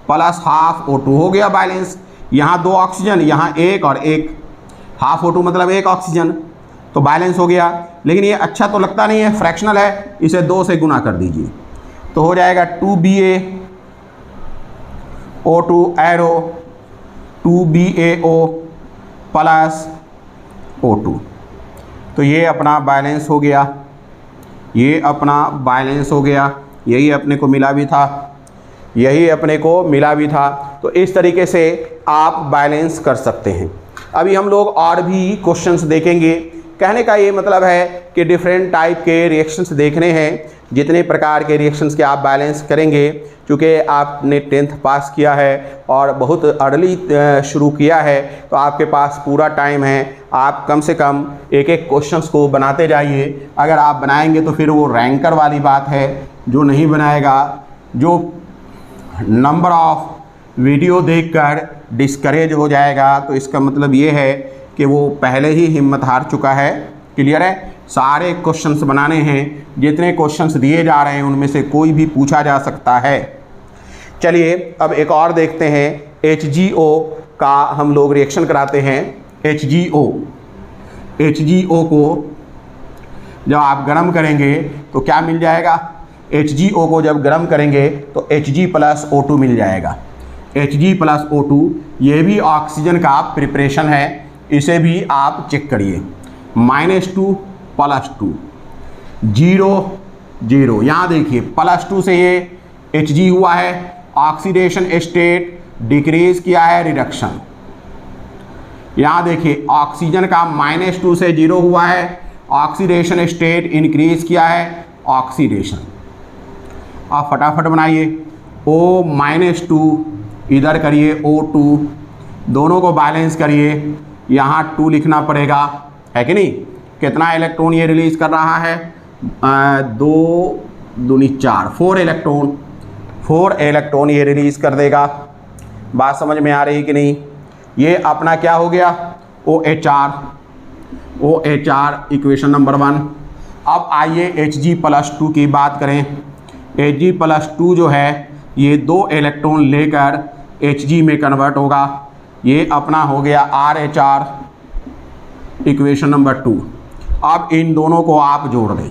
+ ½ O2 हो गया बैलेंस। यहाँ 2 ऑक्सीजन, यहाँ 1 और 1, ½ O2 मतलब 1 ऑक्सीजन, तो बैलेंस हो गया। लेकिन ये अच्छा तो लगता नहीं है, फ्रैक्शनल है, इसे 2 से गुना कर दीजिए तो हो जाएगा 2BaO2 एरो 2BaO + O2। तो ये अपना बैलेंस हो गया, ये अपना बैलेंस हो गया, यही अपने को मिला भी था, यही अपने को मिला भी था। तो इस तरीके से आप बैलेंस कर सकते हैं। अभी हम लोग और भी क्वेश्चंस देखेंगे। कहने का ये मतलब है कि डिफरेंट टाइप के रिएक्शंस देखने हैं, जितने प्रकार के रिएक्शंस के आप बैलेंस करेंगे। क्योंकि आपने 10th पास किया है और बहुत अर्ली शुरू किया है, तो आपके पास पूरा टाइम है। आप कम से कम एक एक क्वेश्चंस को बनाते जाइए। अगर आप बनाएंगे तो फिर वो रैंकर वाली बात है। जो नहीं बनाएगा, जो नंबर ऑफ वीडियो देखकर डिस्करेज हो जाएगा, तो इसका मतलब ये है कि वो पहले ही हिम्मत हार चुका है। क्लियर है? सारे क्वेश्चंस बनाने हैं, जितने क्वेश्चंस दिए जा रहे हैं उनमें से कोई भी पूछा जा सकता है। चलिए अब एक और देखते हैं। HGO का हम लोग रिएक्शन कराते हैं। HGO को जब आप गर्म करेंगे तो क्या मिल जाएगा? HGO को जब गर्म करेंगे तो Hg+O2 मिल जाएगा। Hg+O2 ये भी ऑक्सीजन का प्रिपरेशन है, इसे भी आप चेक करिए। -2 +2 0 0। यहाँ देखिए +2 से ये Hg हुआ है, ऑक्सीडेशन स्टेट डिक्रीज किया है, रिडक्शन। यहाँ देखिए ऑक्सीजन का -2 से 0 हुआ है, ऑक्सीडेशन स्टेट इंक्रीज किया है, ऑक्सीडेशन। आप फटाफट बनाइए। O-2 इधर करिए, O2, दोनों को बैलेंस करिए। यहाँ 2 लिखना पड़ेगा, है कि नहीं? कितना इलेक्ट्रॉन ये रिलीज कर रहा है? 2 दूनी 4, 4 इलेक्ट्रॉन ये रिलीज कर देगा। बात समझ में आ रही कि नहीं? ये अपना क्या हो गया? OH equation number 1। अब आइए Hg+2 की बात करें। Hg+2 जो है ये 2 इलेक्ट्रॉन लेकर Hg में कन्वर्ट होगा। ये अपना हो गया RHR इक्वेशन नंबर 2। अब इन दोनों को आप जोड़ दें।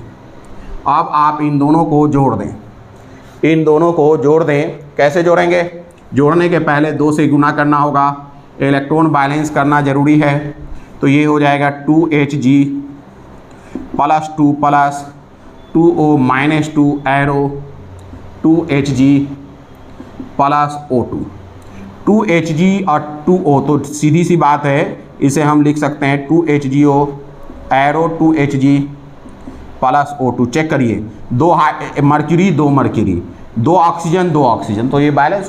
इन दोनों को जोड़ दें। कैसे जोड़ेंगे? जोड़ने के पहले 2 से गुना करना होगा। इलेक्ट्रॉन बैलेंस करना ज़रूरी है। तो ये हो जाएगा 2Hg +2 + 2O-2 arrow 2Hg + O2। 2Hg और 2O तो सीधी सी बात है, इसे हम लिख सकते हैं 2HgO arrow 2Hg + O2। Check करिए, 2 मर्क्यूरी 2 मर्क्यूरी, 2 ऑक्सीजन 2 ऑक्सीजन, तो ये बैलेंस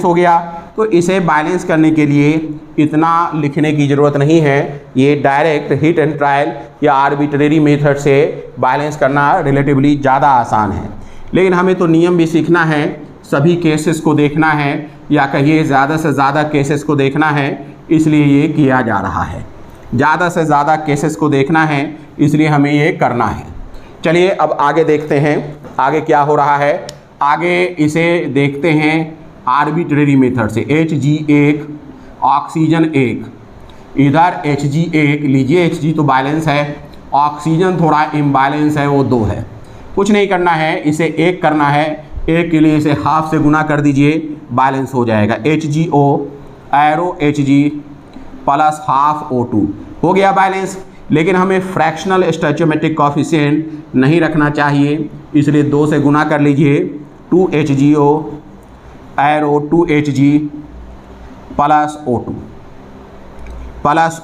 हो गया। तो इसे बैलेंस करने के लिए इतना लिखने की ज़रूरत नहीं है। ये डायरेक्ट हिट एंड ट्रायल या आर्बिट्रेरी मेथड से बैलेंस करना रिलेटिवली ज़्यादा आसान है। लेकिन हमें तो नियम भी सीखना है, सभी केसेस को देखना है, या कहिए ज़्यादा से ज़्यादा केसेस को देखना है, इसलिए ये किया जा रहा है। ज़्यादा से ज़्यादा केसेस को देखना है, इसलिए हमें ये करना है। चलिए अब आगे देखते हैं, आगे क्या हो रहा है। आगे इसे देखते हैं आर्बिट्रेरी मेथड से। Hg1 ऑक्सीजन 1, इधर Hg1 लीजिए, Hg तो बैलेंस है, ऑक्सीजन थोड़ा इम्बैलेंस है, वो 2 है। कुछ नहीं करना है, इसे 1 करना है। 1 के लिए इसे हाफ से गुना कर दीजिए, बैलेंस हो जाएगा। HgO एरो Hg + ½ O2 हो गया बैलेंस। लेकिन हमें फ्रैक्शनल स्टोइचोमेट्रिक कोएफिशिएंट नहीं रखना चाहिए, इसलिए 2 से गुना कर लीजिए। 2HgO arrow 2Hg +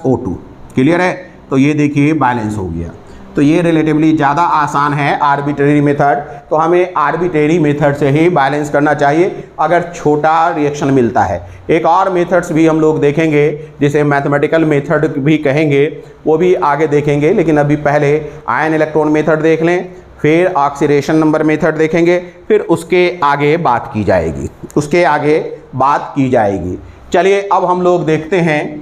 O2 clear है? तो ये देखिए बैलेंस हो गया। तो ये रिलेटिवली ज़्यादा आसान है आर्बिट्रेरी मेथड, तो हमें आर्बिट्रेरी मेथड से ही बैलेंस करना चाहिए अगर छोटा रिएक्शन मिलता है। एक और मेथड्स भी हम लोग देखेंगे, जिसे मैथमेटिकल मेथड भी कहेंगे, वो भी आगे देखेंगे। लेकिन अभी पहले आयन इलेक्ट्रॉन मेथड देख लें, फिर ऑक्सीडेशन नंबर मेथड देखेंगे, फिर उसके आगे बात की जाएगी। चलिए अब हम लोग देखते हैं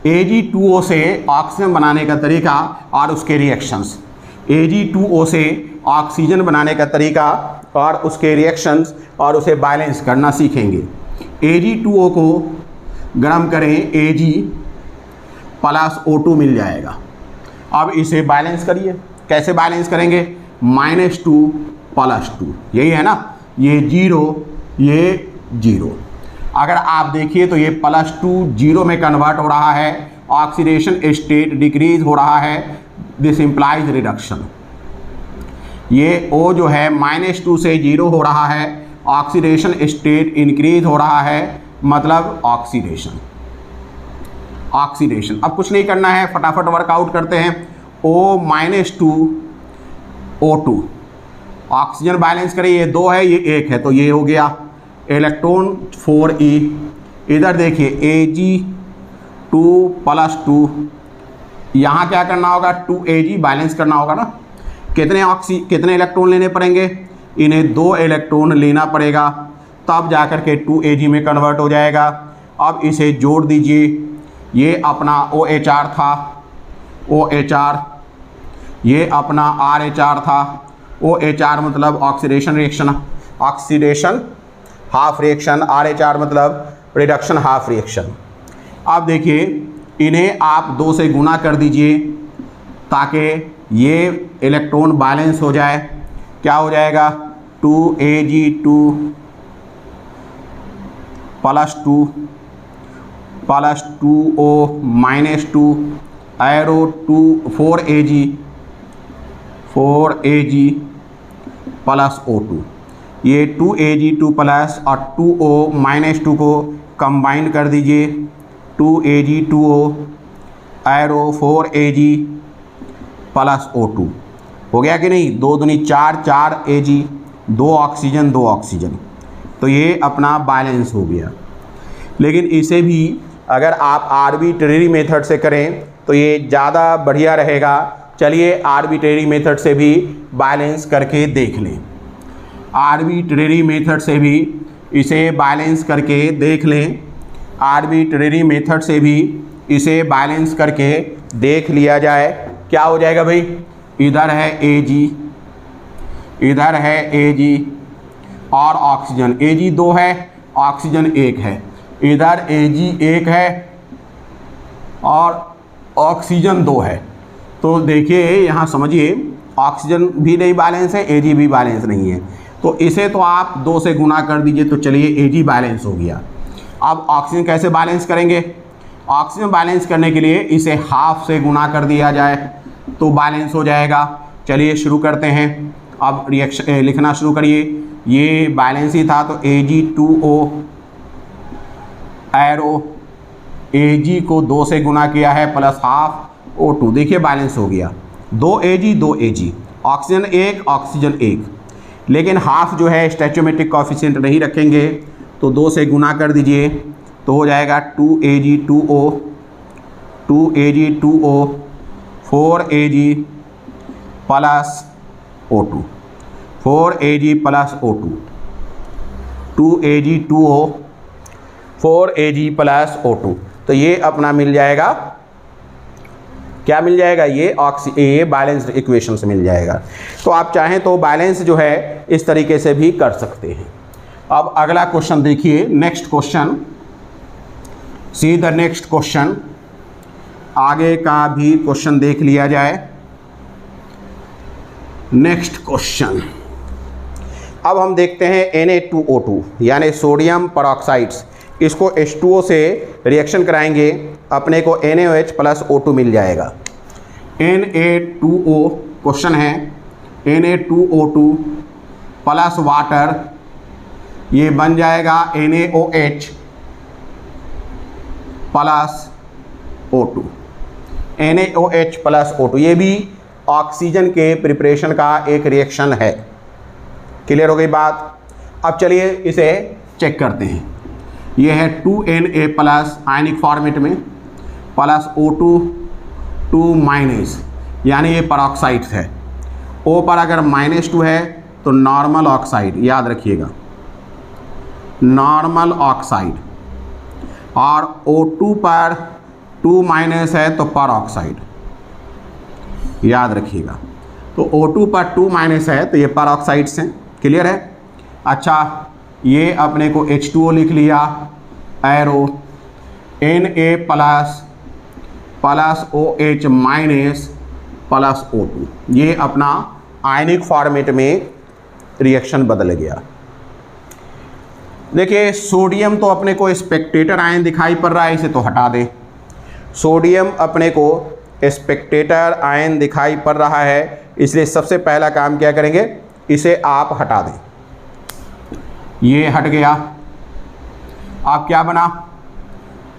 Ag2O से ऑक्सीजन बनाने का तरीका और उसके रिएक्शंस। Ag2O से ऑक्सीजन बनाने का तरीका और उसके रिएक्शंस और उसे बैलेंस करना सीखेंगे। Ag2O को गर्म करें, Ag + O2 मिल जाएगा। अब इसे बैलेंस करिए। कैसे बैलेंस करेंगे? -2 + 2, यही है ना? ये 0, ये 0। अगर आप देखिए तो ये +2 0 में कन्वर्ट हो रहा है, ऑक्सीडेशन स्टेट डिक्रीज हो रहा है, दिस इम्प्लाइज रिडक्शन। ये O जो है -2 से 0 हो रहा है, ऑक्सीडेशन स्टेट इंक्रीज हो रहा है, मतलब ऑक्सीडेशन। ऑक्सीडेशन, अब कुछ नहीं करना है, फटाफट वर्कआउट करते हैं। O-2 O2, ऑक्सीजन बैलेंस करें, ये 2 है ये 1 है तो ये हो गया इलेक्ट्रॉन 4e। इधर देखिए Ag2 + 2, यहाँ क्या करना होगा 2Ag बैलेंस करना होगा ना। कितने इलेक्ट्रॉन लेने पड़ेंगे, इन्हें 2 इलेक्ट्रॉन लेना पड़ेगा, तब जाकर के 2Ag में कन्वर्ट हो जाएगा। अब इसे जोड़ दीजिए, ये अपना OHR था, OHR, ये अपना RH था। OHR मतलब oxidation reaction, oxidation half reaction, RH मतलब रिडक्शन हाफ रिएक्शन। अब देखिए इन्हें आप 2 से गुना कर दीजिए ताकि ये इलेक्ट्रॉन बैलेंस हो जाए। क्या हो जाएगा 2Ag2 + 2 + 2O-2 arrow 4Ag + O2, ये 2Ag2 प्लस और 2O-2 को कंबाइन कर दीजिए, 2Ag2O एरो 4Ag + O2 हो गया कि नहीं, 2 दूनी 4, 4 Ag, 2 ऑक्सीजन 2 ऑक्सीजन, तो ये अपना बैलेंस हो गया। लेकिन इसे भी अगर आप आर्बिट्रेरी मेथड से करें तो ये ज़्यादा बढ़िया रहेगा। चलिए आर्बिट्रेरी मेथड से भी बैलेंस करके देख लें, आर्बिट्रेरी मेथड से भी इसे बैलेंस करके देख लें। आर्बिट्रेरी मेथड से भी इसे बैलेंस करके देख लिया जाए। क्या हो जाएगा भाई, इधर है Ag, इधर है Ag और ऑक्सीजन, Ag 2 है ऑक्सीजन 1 है, इधर Ag 1 है और ऑक्सीजन 2 है। तो देखिए यहाँ समझिए ऑक्सीजन भी नहीं बैलेंस है, Ag भी बैलेंस नहीं है, तो इसे तो आप 2 से गुना कर दीजिए तो चलिए Ag बैलेंस हो गया। अब ऑक्सीजन कैसे बैलेंस करेंगे, ऑक्सीजन बैलेंस करने के लिए इसे हाफ से गुना कर दिया जाए तो बैलेंस हो जाएगा। चलिए शुरू करते हैं, अब रिएक्शन लिखना शुरू करिए। ये बैलेंस ही था तो Ag2O एरो Ag को 2 से गुना किया है प्लस हाफ O2, देखिए बैलेंस हो गया, 2 Ag 2 Ag, ऑक्सीजन 1 ऑक्सीजन 1। लेकिन हाफ जो है स्टैचोमेट्रिक कॉफिशिएंट नहीं रखेंगे तो 2 से गुना कर दीजिए तो हो जाएगा 2Ag2O 4Ag plus O2, 4Ag plus O2, 2Ag2O 4Ag plus O2, तो ये अपना मिल जाएगा, क्या मिल जाएगा, ये बैलेंस इक्वेशन से मिल जाएगा। तो आप चाहें तो बैलेंस जो है इस तरीके से भी कर सकते हैं। अब अगला क्वेश्चन देखिए, next question, see the next question, आगे का भी क्वेश्चन देख लिया जाए। नेक्स्ट क्वेश्चन, अब हम देखते हैं Na2O2 यानी सोडियम परऑक्साइड्स, इसको H2O से रिएक्शन कराएंगे, अपने को NaOH प्लस O2 मिल जाएगा। Na2O क्वेश्चन है, Na2O2 प्लस वाटर, ये बन जाएगा NaOH plus O2, NaOH plus O2, ये भी ऑक्सीजन के प्रिपरेशन का एक रिएक्शन है। क्लियर हो गई बात। अब चलिए इसे चेक करते हैं। ये है 2Na प्लस आयनिक फॉर्मेट में प्लस O2 2- यानी ये परऑक्साइड्स है। O पर अगर -2 है तो नॉर्मल ऑक्साइड, याद रखिएगा नॉर्मल ऑक्साइड, और O2 पर 2- है तो पर ऑक्साइड, याद रखिएगा। तो O2 पर 2- है तो ये पर ऑक्साइड्स हैं। क्लियर है। अच्छा, ये अपने को H2O लिख लिया, arrow Na plus OH- plus O2, ये अपना आयनिक फॉर्मेट में रिएक्शन बदल गया। देखिए सोडियम तो अपने को स्पेक्टेटर आयन दिखाई पड़ रहा है, इसे तो हटा दें। सोडियम अपने को स्पेक्टेटर आयन दिखाई पड़ रहा है, इसलिए सबसे पहला काम क्या करेंगे, इसे आप हटा दें। ये हट गया। अब क्या बना,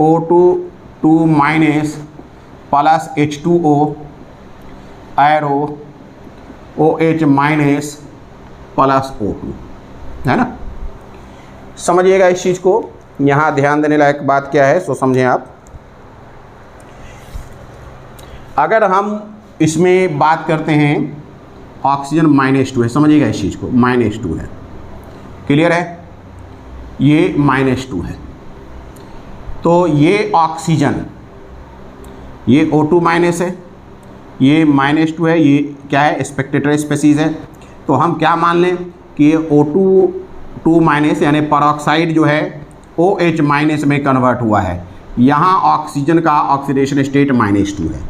O2 minus plus H2O arrow OH minus plus O2, है ना। समझिएगा इस चीज़ को, यहाँ ध्यान देने लायक बात क्या है सो समझें आप। अगर हम इसमें बात करते हैं ऑक्सीजन -2 है, समझिएगा इस चीज़ को, -2 है, क्लियर है, ये -2 है। तो ये ऑक्सीजन, ये O2 माइनस है, ये -2 है, ये क्या है, स्पेक्टेटर स्पेसीज है। तो हम क्या मान लें कि ये O2 माइनस यानी परऑक्साइड जो है OH माइनस में कन्वर्ट हुआ है। यहाँ ऑक्सीजन का ऑक्सीडेशन स्टेट -2 है।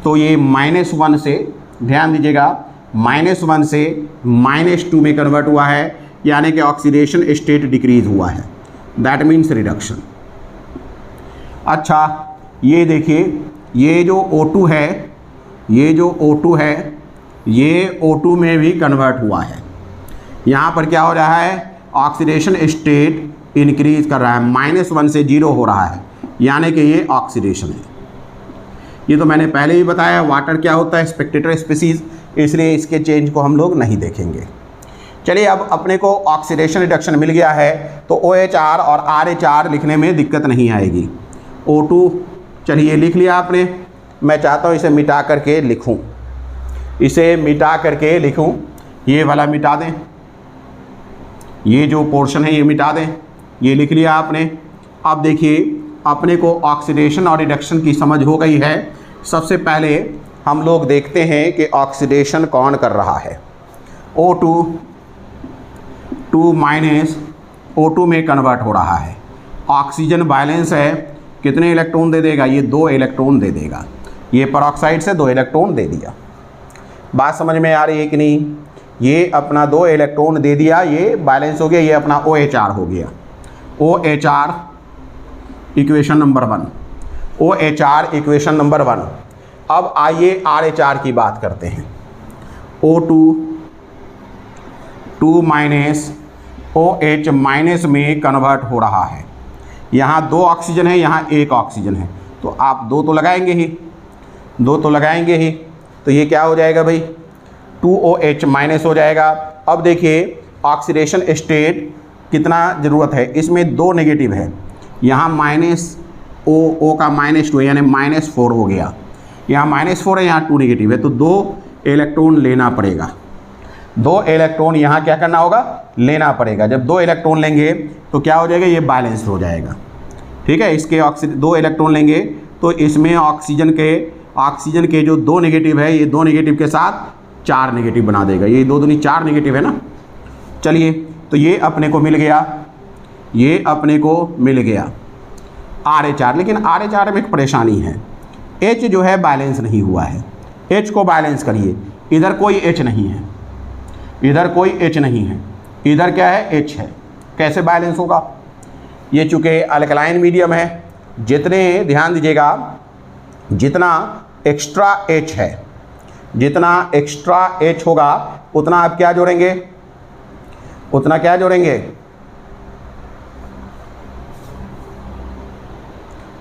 तो ये -1 से, ध्यान दीजिएगा, -1 से -2 में कन्वर्ट हुआ है, यानी कि ऑक्सीडेशन स्टेट डिक्रीज हुआ है, दैट मीन्स रिडक्शन। अच्छा ये देखिए, ये जो O2 है, ये जो O2 है, ये O2 में भी कन्वर्ट हुआ है। यहाँ पर क्या हो रहा है, ऑक्सीडेशन स्टेट इंक्रीज कर रहा है, -1 से 0 हो रहा है, यानी कि ये ऑक्सीडेशन है। ये तो मैंने पहले ही बताया, वाटर क्या होता है, स्पेक्टेटर स्पीसीज, इसलिए इसके चेंज को हम लोग नहीं देखेंगे। चलिए अब अपने को ऑक्सीडेशन रिडक्शन मिल गया है, तो OHR और RH लिखने में दिक्कत नहीं आएगी। O2 चलिए लिख लिया आपने, मैं चाहता हूँ इसे मिटा करके लिखूँ, इसे मिटा करके लिखूँ, ये वाला मिटा दें, ये जो पोर्शन है ये मिटा दें, ये लिख लिया आपने। अब देखिए अपने को ऑक्सीडेशन और रिडक्शन की समझ हो गई है। सबसे पहले हम लोग देखते हैं कि ऑक्सीडेशन कौन कर रहा है। O2 माइनस O2 में कन्वर्ट हो रहा है। ऑक्सीजन बैलेंस है, कितने इलेक्ट्रॉन दे देगा, ये 2 इलेक्ट्रॉन दे देगा। ये परऑक्साइड से 2 इलेक्ट्रॉन दे दिया। बात समझ में आ रही है कि नहीं, ये अपना 2 इलेक्ट्रॉन दे दिया, ये बैलेंस हो गया, ये अपना OHR हो गया। OHR equation number 1, OHR equation number 1। अब आइए RH की बात करते हैं। O2 माइनस OH माइनस में कन्वर्ट हो रहा है। यहाँ 2 ऑक्सीजन है, यहाँ 1 ऑक्सीजन है, तो आप 2 तो लगाएंगे ही, 2 तो लगाएंगे ही, तो ये क्या हो जाएगा भाई, 2OH माइनस हो जाएगा। अब देखिए ऑक्सीडेशन स्टेट कितना ज़रूरत है, इसमें 2 नेगेटिव है, यहाँ O का -2 यानी -4 हो गया, यहाँ -4 है, यहाँ 2 नेगेटिव है, तो 2 इलेक्ट्रॉन लेना पड़ेगा। 2 इलेक्ट्रॉन यहाँ क्या करना होगा, लेना पड़ेगा। जब 2 इलेक्ट्रॉन लेंगे तो क्या हो जाएगा, ये बैलेंस हो जाएगा, ठीक है। इसके 2 इलेक्ट्रॉन लेंगे तो इसमें ऑक्सीजन के जो 2 नेगेटिव है, ये 2 नेगेटिव के साथ 4 नेगेटिव बना देगा, ये 2 दूनी 4 नेगेटिव है ना। चलिए तो ये अपने को मिल गया, ये अपने को मिल गया RH। लेकिन RH में एक परेशानी है, H जो है बैलेंस नहीं हुआ है। H को बैलेंस करिए, इधर कोई H नहीं है, इधर कोई H नहीं है, इधर क्या है, H है, कैसे बैलेंस होगा। ये चूँकि अल्कलाइन मीडियम है, जितने, ध्यान दीजिएगा, जितना एक्स्ट्रा H है, जितना एक्स्ट्रा H होगा उतना आप क्या जोड़ेंगे, उतना क्या जोड़ेंगे,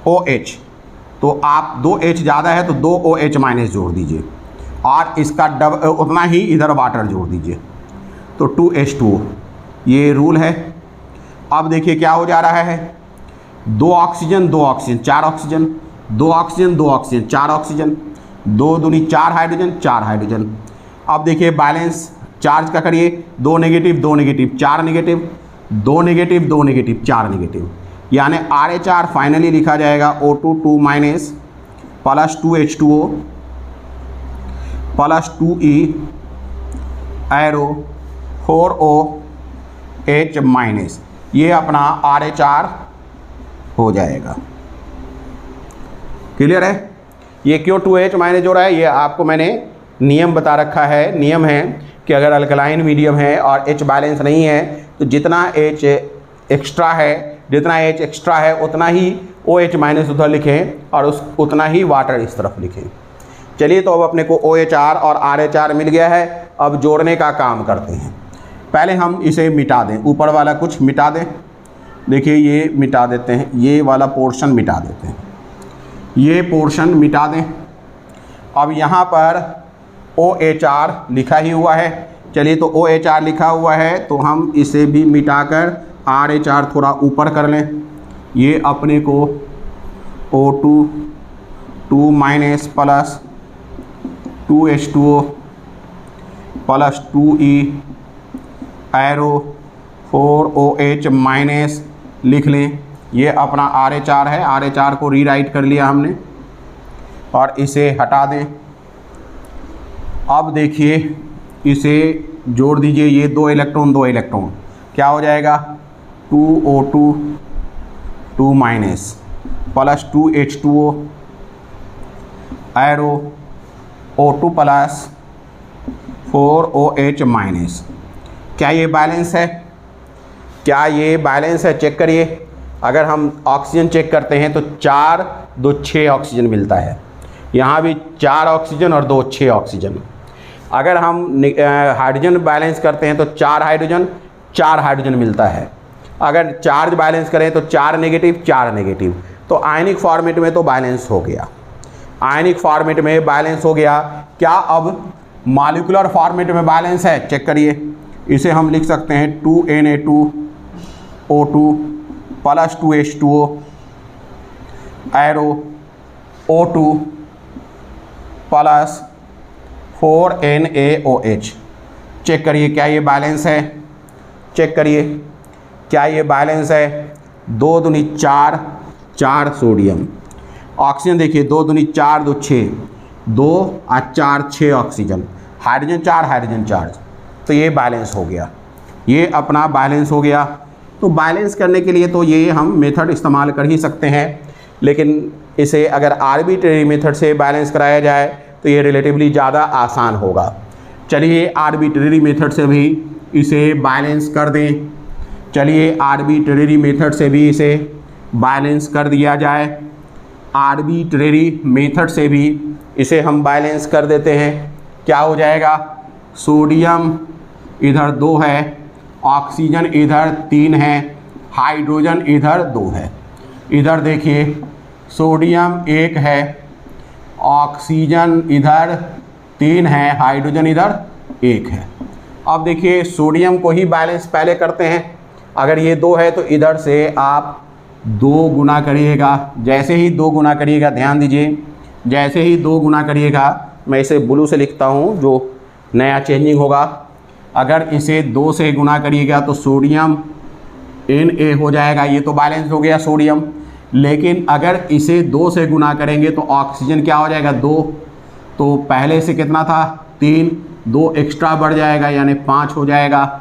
OH। तो आप 2H ज़्यादा है तो 2OH माइनस जोड़ दीजिए, और इसका उतना ही इधर वाटर जोड़ दीजिए, तो 2H2O, ये रूल है। अब देखिए क्या हो जा रहा है, 2 oxygen 2 oxygen 4 oxygen, 2 oxygen 2 oxygen 4 oxygen, 2 दूनी 4 हाइड्रोजन 4 हाइड्रोजन। अब देखिए बैलेंस चार्ज का करिए, 2 negative 2 negative 4 negative, 2 negative 2 negative 4 negative, यानी RH फाइनली लिखा जाएगा O2 minus plus 2H2O plus 2E arrow 4OH minus, ये अपना RH हो जाएगा। क्लियर है। ये क्यों 2H माइनस जो रहा है, ये आपको मैंने नियम बता रखा है। नियम है कि अगर अल्कलाइन मीडियम है और H बैलेंस नहीं है तो जितना H एक्स्ट्रा है उतना ही OH माइनस उधर लिखें और उतना ही वाटर इस तरफ लिखें। चलिए तो अब अपने को OHR और RH मिल गया है, अब जोड़ने का काम करते हैं। पहले हम इसे मिटा दें, ऊपर वाला कुछ मिटा दें। देखिए ये मिटा देते हैं, ये वाला पोर्शन मिटा देते हैं, ये पोर्शन मिटा दें। अब यहाँ पर OHR लिखा ही हुआ है, चलिए तो OHR लिखा हुआ है तो हम इसे भी मिटाकर RHR थोड़ा ऊपर कर लें। ये अपने को O2 2 minus plus 2H2O plus 2E arrow 4OH minus लिख लें। ये अपना RHR है, RHR को रीराइट कर लिया हमने और इसे हटा दें। अब देखिए इसे जोड़ दीजिए, ये 2 इलेक्ट्रॉन 2 इलेक्ट्रॉन क्या हो जाएगा 2O2 2 minus plus 2H2O arrow O2 plus 4OH minus. क्या ये बैलेंस है? क्या ये बैलेंस है? चेक करिए। अगर हम ऑक्सीजन चेक करते हैं तो 4 2 6 ऑक्सीजन मिलता है, यहाँ भी 4 ऑक्सीजन और 2 6 ऑक्सीजन। अगर हम हाइड्रोजन बैलेंस करते हैं तो 4 हाइड्रोजन मिलता है। अगर चार्ज बैलेंस करें तो 4 नेगेटिव 4 नेगेटिव। तो आयनिक फॉर्मेट में तो बैलेंस हो गया, आयनिक फॉर्मेट में बैलेंस हो गया। क्या अब मॉलिक्यूलर फॉर्मेट में बैलेंस है? चेक करिए। इसे हम लिख सकते हैं 2Na2O2 plus 2H2O arrow O2 plus 4NaOH। Check करिए क्या ये बैलेंस है? चेक करिए क्या ये बैलेंस है? 2 दूनी 4 4 सोडियम, ऑक्सीजन देखिए 2 दूनी 4 2 6 2 और 4 6 ऑक्सीजन, हाइड्रोजन 4 हाइड्रोजन 4। तो ये बैलेंस हो गया, ये अपना बैलेंस हो गया। तो बैलेंस करने के लिए तो ये हम मेथड इस्तेमाल कर ही सकते हैं, लेकिन इसे अगर आर्बिट्रेरी मेथड से बैलेंस कराया जाए तो ये रिलेटिवली ज़्यादा आसान होगा। चलिए आर्बिट्रेरी मेथड से भी इसे बैलेंस कर दें। चलिए आर्बिट्रेरी मेथड से भी इसे बैलेंस कर दिया जाए। आर्बिट्रेरी मेथड से भी इसे हम बैलेंस कर देते हैं। क्या हो जाएगा? सोडियम इधर 2 है, ऑक्सीजन इधर 3 है, हाइड्रोजन इधर 2 है। इधर देखिए सोडियम 1 है, ऑक्सीजन इधर 3 है, हाइड्रोजन इधर 1 है। अब देखिए सोडियम को ही बैलेंस पहले करते हैं। अगर ये 2 है तो इधर से आप 2 गुना करिएगा। जैसे ही 2 गुना करिएगा, ध्यान दीजिए, जैसे ही 2 गुना करिएगा, मैं इसे ब्लू से लिखता हूँ जो नया चेंजिंग होगा। अगर इसे 2 से गुना करिएगा तो सोडियम Na हो जाएगा, ये तो बैलेंस हो गया सोडियम। लेकिन अगर इसे 2 से गुना करेंगे तो ऑक्सीजन क्या हो जाएगा 2, तो पहले से कितना था 3, 2 एक्स्ट्रा बढ़ जाएगा यानी 5 हो जाएगा।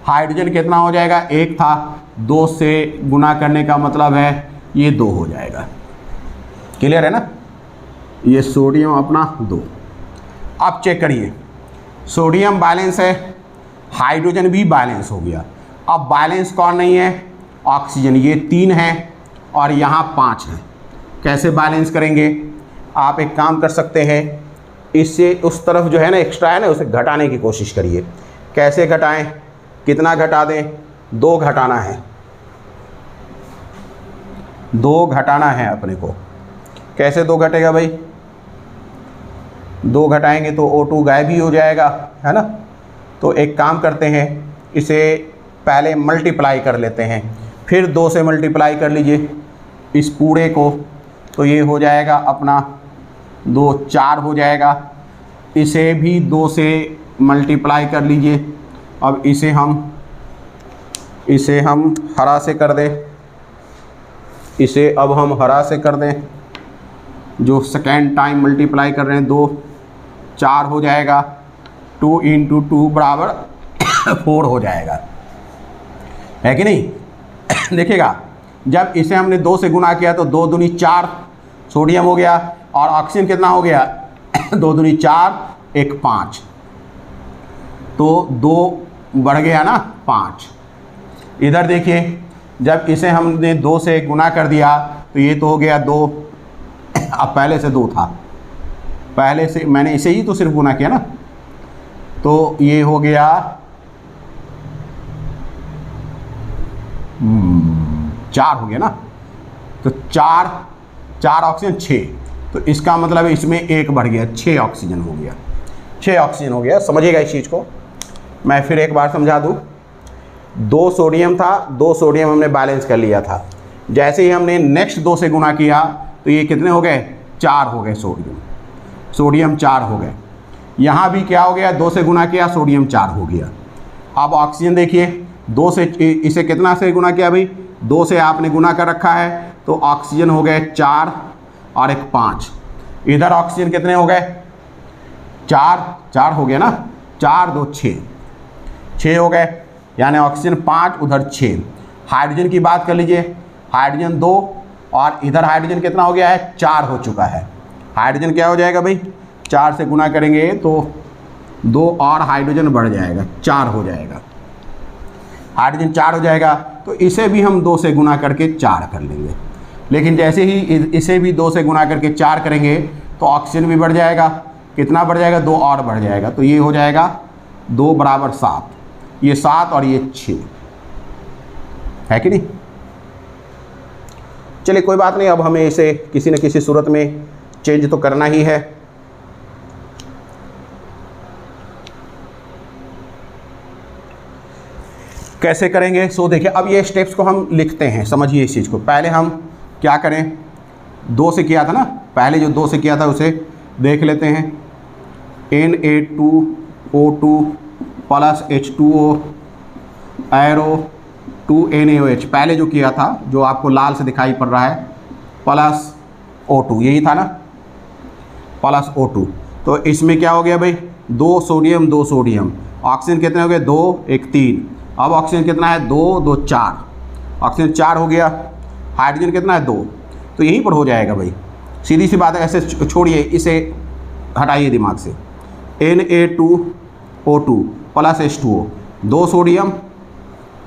हाइड्रोजन कितना हो जाएगा 1 था, 2 से गुना करने का मतलब है ये 2 हो जाएगा। क्लियर है ना? ये सोडियम अपना 2। अब चेक करिए, सोडियम बैलेंस है, हाइड्रोजन भी बैलेंस हो गया। अब बैलेंस कौन नहीं है? ऑक्सीजन, ये 3 है और यहाँ 5 है। कैसे बैलेंस करेंगे? आप एक काम कर सकते हैं, इससे उस तरफ जो है ना एक्स्ट्रा है ना, उसे घटाने की कोशिश करिए। कैसे घटाएं? कितना घटा दें? 2 घटाना है, 2 घटाना है अपने को। कैसे 2 घटेगा भाई? 2 घटाएंगे तो O2 गायब ही हो जाएगा, है ना? तो एक काम करते हैं, इसे पहले मल्टीप्लाई कर लेते हैं, फिर 2 से मल्टीप्लाई कर लीजिए इस पूरे को, तो ये हो जाएगा अपना 2 4 हो जाएगा। इसे भी 2 से मल्टीप्लाई कर लीजिए। अब इसे हम हरा से कर दें, इसे अब हम हरा से कर दें, जो सेकेंड टाइम मल्टीप्लाई कर रहे हैं 2 4 हो जाएगा, 2 × 2 बराबर 4 हो जाएगा, है कि नहीं? देखिएगा जब इसे हमने 2 से गुना किया तो 2 दूनी 4 सोडियम हो गया और ऑक्सीजन कितना हो गया 2 दूनी 4 1 5, तो 2 बढ़ गया ना 5। इधर देखिए जब इसे हमने 2 से गुना कर दिया तो ये तो हो गया 2, अब पहले से 2 था, पहले से मैंने इसे ही तो सिर्फ गुना किया ना, तो ये हो गया 4 हो गया ना, तो 4 ऑक्सीजन 6, तो इसका मतलब इसमें 1 बढ़ गया, 6 ऑक्सीजन हो गया, 6 ऑक्सीजन हो गया। समझिएगा इस चीज़ को, मैं फिर एक बार समझा दूँ। 2 सोडियम था, 2 सोडियम हमने बैलेंस कर लिया था, जैसे ही हमने नेक्स्ट 2 से गुना किया तो ये कितने हो गए, 4 हो गए, सोडियम 4 हो गए। यहाँ भी क्या हो गया, 2 से गुना किया, सोडियम 4 हो गया। अब ऑक्सीजन देखिए, 2 से इसे कितना से गुना किया भाई, 2 से आपने गुना कर रखा है, तो ऑक्सीजन हो गए 4 और 1 5। इधर ऑक्सीजन कितने हो गए, 4 हो गया ना, 4 2 6 हो गए, यानी ऑक्सीजन 5 उधर 6। हाइड्रोजन की बात कर लीजिए, हाइड्रोजन 2 और इधर हाइड्रोजन कितना हो गया है, 4 हो चुका है। हाइड्रोजन क्या हो जाएगा भाई, 4 से गुना करेंगे तो 2 और हाइड्रोजन बढ़ जाएगा, 4 हो जाएगा, हाइड्रोजन 4 हो जाएगा। तो इसे भी हम 2 से गुना करके 4 कर लेंगे, लेकिन जैसे ही इसे भी 2 से गुना करके 4 करेंगे तो ऑक्सीजन भी बढ़ जाएगा, कितना बढ़ जाएगा, 2 और बढ़ जाएगा, तो ये हो जाएगा 2 बराबर 7, ये 7 और ये 6 है कि नहीं। चलिए कोई बात नहीं, अब हमें इसे किसी न किसी सूरत में चेंज तो करना ही है। कैसे करेंगे, सो देखिए, अब ये स्टेप्स को हम लिखते हैं, समझिए इस चीज़ को। पहले हम क्या करें, 2 से किया था ना, पहले जो 2 से किया था उसे देख लेते हैं। Na2O2 plus H2O arrow 2NaOH, पहले जो किया था, जो आपको लाल से दिखाई पड़ रहा है, प्लस O2, यही था ना, प्लस O2। तो इसमें क्या हो गया भाई, 2 सोडियम 2 सोडियम, ऑक्सीजन कितने हो गए, 2 1 3। अब ऑक्सीजन कितना है, 2 2 4, ऑक्सीजन 4 हो गया। हाइड्रोजन कितना है, 2, तो यहीं पर हो जाएगा भाई, सीधी सी बात है। ऐसे छोड़िए, इसे हटाइए दिमाग से। Na2O2 plus H2O, 2 sodium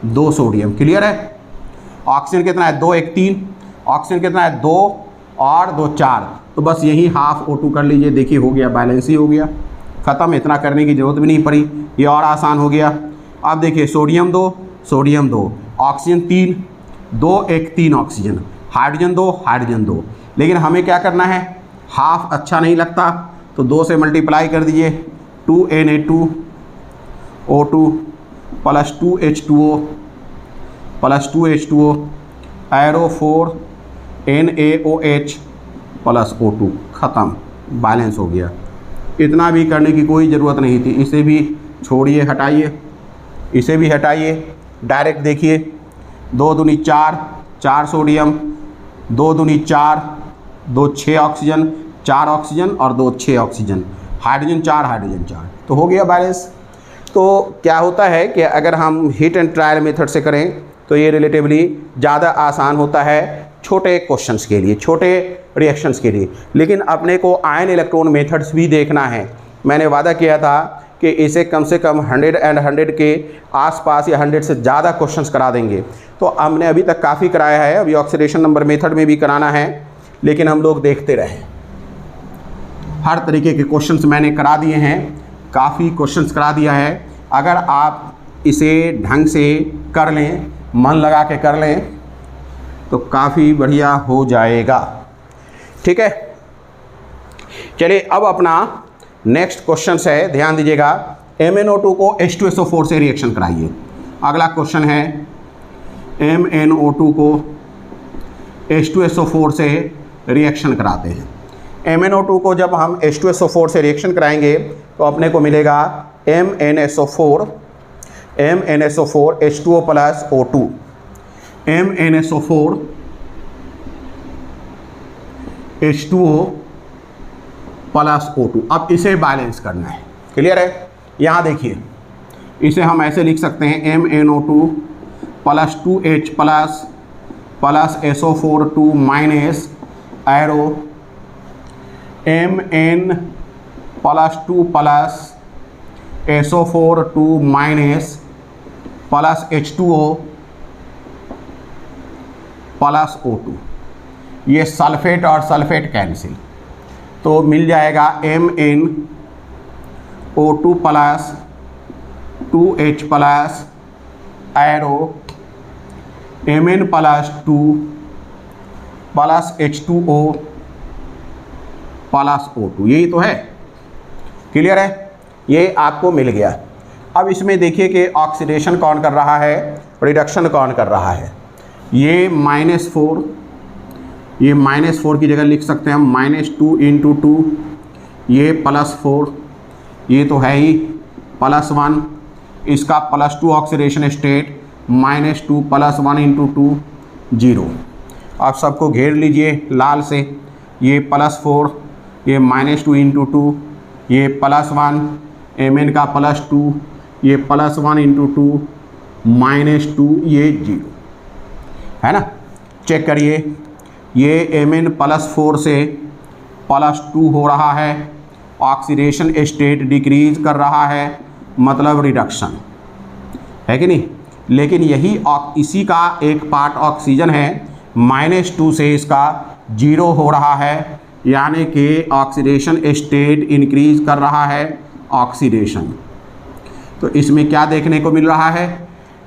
2 sodium, clear है। ऑक्सीजन कितना है, 2 1 3, ऑक्सीजन कितना है, 2 और 2 4, तो बस यही हाफ O2 कर लीजिए, देखिए हो गया, बैलेंस ही हो गया, ख़त्म। इतना करने की ज़रूरत भी नहीं पड़ी, ये और आसान हो गया। अब देखिए, सोडियम 2, ऑक्सीजन 3, 2 1 3 ऑक्सीजन, हाइड्रोजन 2, लेकिन हमें क्या करना है, हाफ अच्छा नहीं लगता, तो 2 से मल्टीप्लाई कर दीजिए, 2Na2O2 plus 2H2O plus 2H2O arrow 4NaOH plus O2, ख़त्म, बैलेंस हो गया। इतना भी करने की कोई ज़रूरत नहीं थी, इसे भी छोड़िए, हटाइए, इसे भी हटाइए, डायरेक्ट देखिए, 2 दूनी 4, 4 सोडियम, 2 दूनी 4, 2 6 ऑक्सीजन, 4 ऑक्सीजन और 2 6 ऑक्सीजन, हाइड्रोजन 4, तो हो गया बैलेंस। तो क्या होता है कि अगर हम हीट एंड ट्रायल मेथड से करें तो ये रिलेटिवली ज़्यादा आसान होता है छोटे क्वेश्चंस के लिए, छोटे रिएक्शंस के लिए, लेकिन अपने को आयन इलेक्ट्रॉन मेथड्स भी देखना है। मैंने वादा किया था कि इसे कम से कम 100 एंड 100 के आसपास या 100 से ज़्यादा क्वेश्चंस करा देंगे। तो हमने अभी तक काफ़ी कराया है, अभी ऑक्सीडेशन नंबर मेथड में भी कराना है, लेकिन हम लोग देखते रहें। हर तरीके के क्वेश्चंस मैंने करा दिए हैं, काफ़ी क्वेश्चंस करा दिया है। अगर आप इसे ढंग से कर लें, मन लगा के कर लें, तो काफ़ी बढ़िया हो जाएगा, ठीक है। चलिए अब अपना नेक्स्ट क्वेश्चन है, ध्यान दीजिएगा। MnO2 को H2SO4 से रिएक्शन कराइए। अगला क्वेश्चन है, MnO2 को H2SO4 से रिएक्शन कराते हैं। MnO2 को जब हम H2SO4 से रिएक्शन कराएंगे तो अपने को मिलेगा MnSO4 H2O plus O2, MnSO4 H2O plus O2। अब इसे बैलेंस करना है, क्लियर है। यहाँ देखिए, इसे हम ऐसे लिख सकते हैं, MnO2 plus 2H plus SO4 2 minus arrow Mn plus 2 plus SO4 2 minus plus H2O plus O2। ये सल्फेट और सल्फेट कैंसिल, तो मिल जाएगा MnO2 plus 2H plus arrow Mn plus 2 plus H2O plus O2, यही तो है। क्लियर है, ये आपको मिल गया। अब इसमें देखिए कि ऑक्सीडेशन कौन कर रहा है, रिडक्शन कौन कर रहा है। ये -4, ये -4 की जगह लिख सकते हैं हम -2 × 2, ये +4, ये तो है ही +1, इसका +2 ऑक्सीडेशन स्टेट, -2 + 1 × 2 0। आप सबको घेर लीजिए लाल से, ये +4, ये -2 × 2, ये +1, Mn का +2, ये +1 × 2, -2, ये 0 है ना। चेक करिए, ये Mn +4 से +2 हो रहा है, ऑक्सीडेशन स्टेट डिक्रीज कर रहा है, मतलब रिडक्शन है कि नहीं। लेकिन यही इसी का एक पार्ट ऑक्सीजन है, -2 से इसका 0 हो रहा है, यानी कि ऑक्सीडेशन स्टेट इंक्रीज कर रहा है ऑक्सीडेशन। तो इसमें क्या देखने को मिल रहा है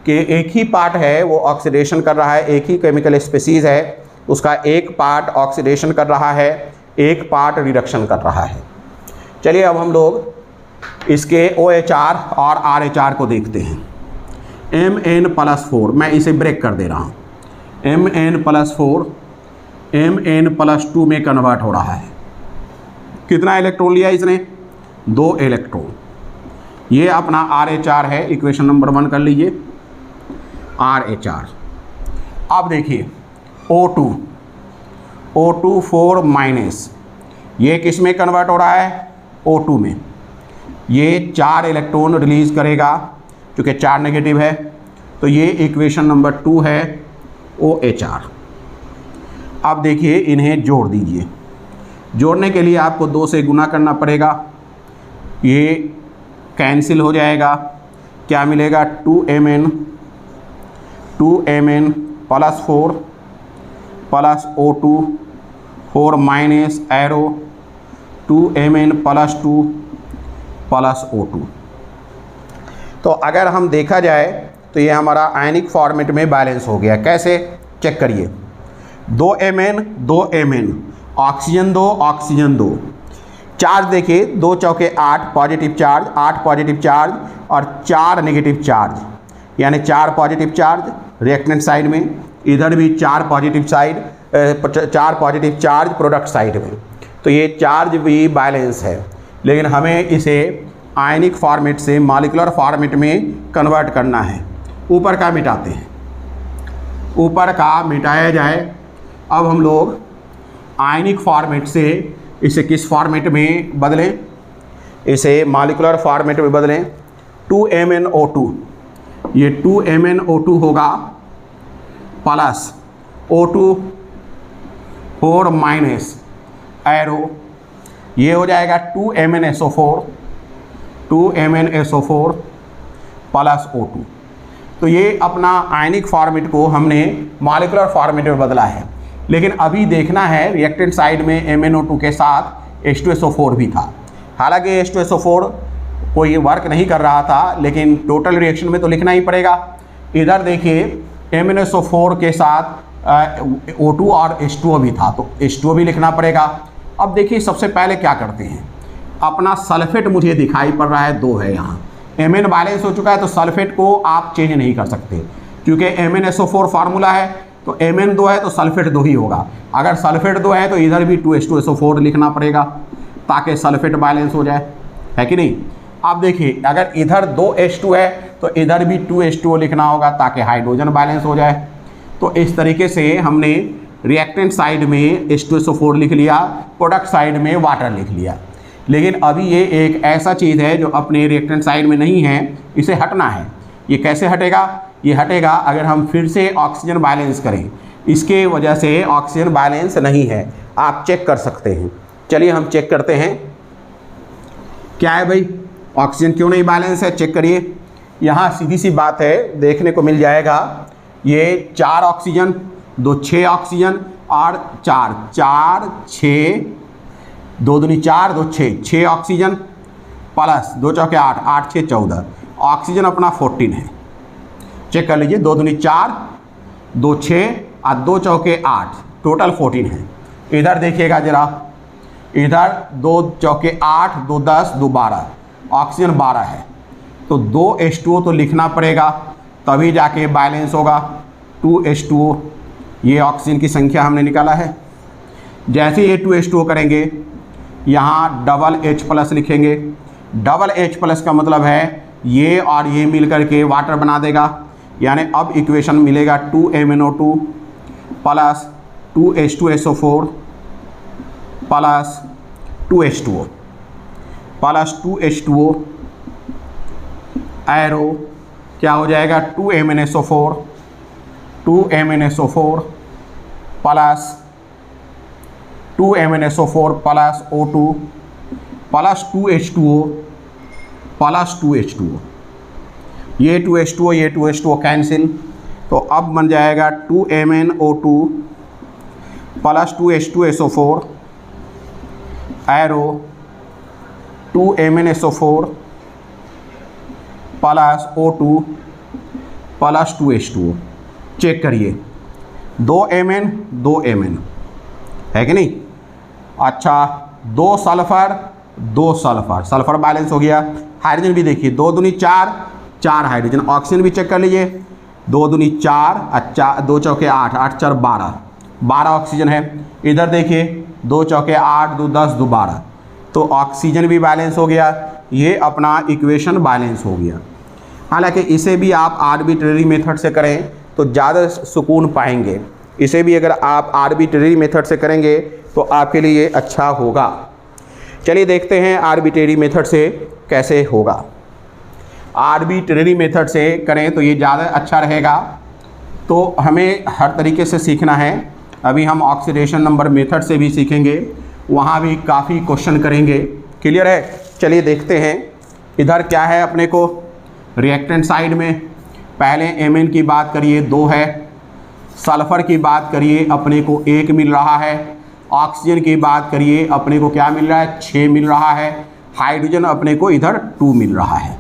कि एक ही पार्ट है वो ऑक्सीडेशन कर रहा है, एक ही केमिकल स्पीसीज है, उसका एक पार्ट ऑक्सीडेशन कर रहा है, एक पार्ट रिडक्शन कर रहा है। चलिए अब हम लोग इसके OHR और RHR को देखते हैं। Mn +4, मैं इसे ब्रेक कर दे रहा हूँ, Mn +4 Mn +2 में कन्वर्ट हो रहा है। कितना इलेक्ट्रॉन लिया इसने, 2 इलेक्ट्रॉन। ये अपना RHR है, इक्वेशन नंबर 1 कर लीजिए RHR। अब देखिए O2 4-, ये किस में कन्वर्ट हो रहा है, O2 में। ये 4 इलेक्ट्रॉन रिलीज करेगा, क्योंकि 4 नेगेटिव है, तो ये इक्वेशन नंबर 2 है OHR। अब देखिए इन्हें जोड़ दीजिए, जोड़ने के लिए आपको 2 से गुना करना पड़ेगा, ये कैंसिल हो जाएगा, क्या मिलेगा 2Mn +4 plus O2 4- arrow 2Mn +2 plus O2। तो अगर हम देखा जाए तो ये हमारा आयनिक फॉर्मेट में बैलेंस हो गया। कैसे, चेक करिए, 2Mn ऑक्सीजन 2 ऑक्सीजन 2। चार्ज देखिए, 2 चौके 8 पॉजिटिव चार्ज, 8 पॉजिटिव चार्ज और 4 नेगेटिव चार्ज, यानी 4 पॉजिटिव चार्ज रिएक्टेंट साइड में, इधर भी 4 पॉजिटिव चार्ज प्रोडक्ट साइड में। तो ये चार्ज भी बैलेंस है, लेकिन हमें इसे आयनिक फॉर्मेट से मॉलिक्यूलर फॉर्मेट में कन्वर्ट करना है। ऊपर का मिटाते हैं, ऊपर का मिटाया जाए। अब हम लोग आयनिक फॉर्मेट से इसे किस फॉर्मेट में बदलें, इसे मॉलिक्यूलर फॉर्मेट में बदलें। 2MnO2, ये 2MnO2 होगा प्लस O2 4- एरो, ये हो जाएगा 2MnSO4 प्लस O2। तो ये अपना आयनिक फॉर्मेट को हमने मॉलिक्यूलर फॉर्मेट में बदला है। लेकिन अभी देखना है रिएक्टेंट साइड में MnO2 के साथ H2SO4 भी था। हालांकि H2SO4 कोई वर्क नहीं कर रहा था, लेकिन टोटल रिएक्शन में तो लिखना ही पड़ेगा। इधर देखिए MnSO4 के साथ O2 और H2O भी था, तो H2O भी लिखना पड़ेगा। अब देखिए सबसे पहले क्या करते हैं, अपना सल्फेट मुझे दिखाई पड़ रहा है 2 है यहाँ, Mn बैलेंस हो चुका है, तो सल्फेट को आप चेंज नहीं कर सकते, क्योंकि MnSO4 फार्मूला है, तो Mn 2 है तो सल्फेट 2 ही होगा। अगर सल्फेट 2 है तो इधर भी 2H2SO4 लिखना पड़ेगा ताकि सल्फेट बैलेंस हो जाए, है कि नहीं। अब देखिए अगर इधर 2H2 है तो इधर भी 2H2O लिखना होगा ताकि हाइड्रोजन बैलेंस हो जाए। तो इस तरीके से हमने रिएक्टेंट साइड में H2SO4 लिख लिया, प्रोडक्ट साइड में वाटर लिख लिया। लेकिन अभी ये एक ऐसा चीज़ है जो अपने रिएक्टेंट साइड में नहीं है, इसे हटना है। ये कैसे हटेगा, ये हटेगा अगर हम फिर से ऑक्सीजन बैलेंस करें। इसके वजह से ऑक्सीजन बैलेंस नहीं है, आप चेक कर सकते हैं। चलिए हम चेक करते हैं क्या है भाई, ऑक्सीजन क्यों नहीं बैलेंस है, चेक करिए। यहाँ सीधी सी बात है, देखने को मिल जाएगा ये 4 ऑक्सीजन 2 6 ऑक्सीजन और 4 6 2 दूनी 4 2 6 ऑक्सीजन प्लस 2 चौके 8 8 6 14 ऑक्सीजन अपना 14 है। चेक कर लीजिए, 2 दूनी 4 2 6 और 2 चौके 8, टोटल 14 है। इधर देखिएगा जरा, इधर 2 चौके 8, 2 10, 2 12, ऑक्सीजन 12 है, तो 2H2O तो लिखना पड़ेगा, तभी जाके बैलेंस होगा। 2H2O, ये ऑक्सीजन की संख्या हमने निकाला है। जैसे ये 2H2O करेंगे, यहाँ डबल H+ लिखेंगे। डबल H+ का मतलब है ये और ये मिल करके वाटर बना देगा, यानी अब इक्वेशन मिलेगा 2MnO2 plus 2H2SO4 plus 2H2O plus 2H2O arrow क्या हो जाएगा 2MnSO4 plus 2MnSO4 plus O2 plus 2H2O plus 2H2O, ये 2H2O कैंसिल, तो अब बन जाएगा 2MnO2 plus 2H2SO4 arrow 2MnSO4 plus O2 plus 2H2O। Check करिए, 2Mn 2Mn है कि नहीं। अच्छा, 2 सल्फर 2 सल्फर, सल्फर बैलेंस हो गया। हाइड्रोजन भी देखिए, 2 दूनी 4, 4 हाइड्रोजन। ऑक्सीजन भी चेक कर लीजिए, 2 दूनी 4, 2 चौके 8, 8 4 12, 12 ऑक्सीजन है। इधर देखिए 2 चौके 8, 2 10, 2 12, तो ऑक्सीजन भी बैलेंस हो गया। ये अपना इक्वेशन बैलेंस हो गया। हालांकि इसे भी आप आर्बिट्रेरी मेथड से करें तो ज़्यादा सुकून पाएंगे। इसे भी अगर आप आर्बिट्रेरी मेथड से करेंगे तो आपके लिए अच्छा होगा। चलिए देखते हैं आर्बिट्रेरी मेथड से कैसे होगा। आर्बिट्रेरी मेथड से करें तो ये ज़्यादा अच्छा रहेगा। तो हमें हर तरीके से सीखना है। अभी हम ऑक्सीडेशन नंबर मेथड से भी सीखेंगे, वहाँ भी काफ़ी क्वेश्चन करेंगे। क्लियर है? चलिए देखते हैं। इधर क्या है अपने को रिएक्टेंट साइड में, पहले Mn की बात करिए 2 है, सल्फ़र की बात करिए अपने को 1 मिल रहा है, ऑक्सीजन की बात करिए अपने को क्या मिल रहा है 6 मिल रहा है, हाइड्रोजन अपने को इधर 2 मिल रहा है।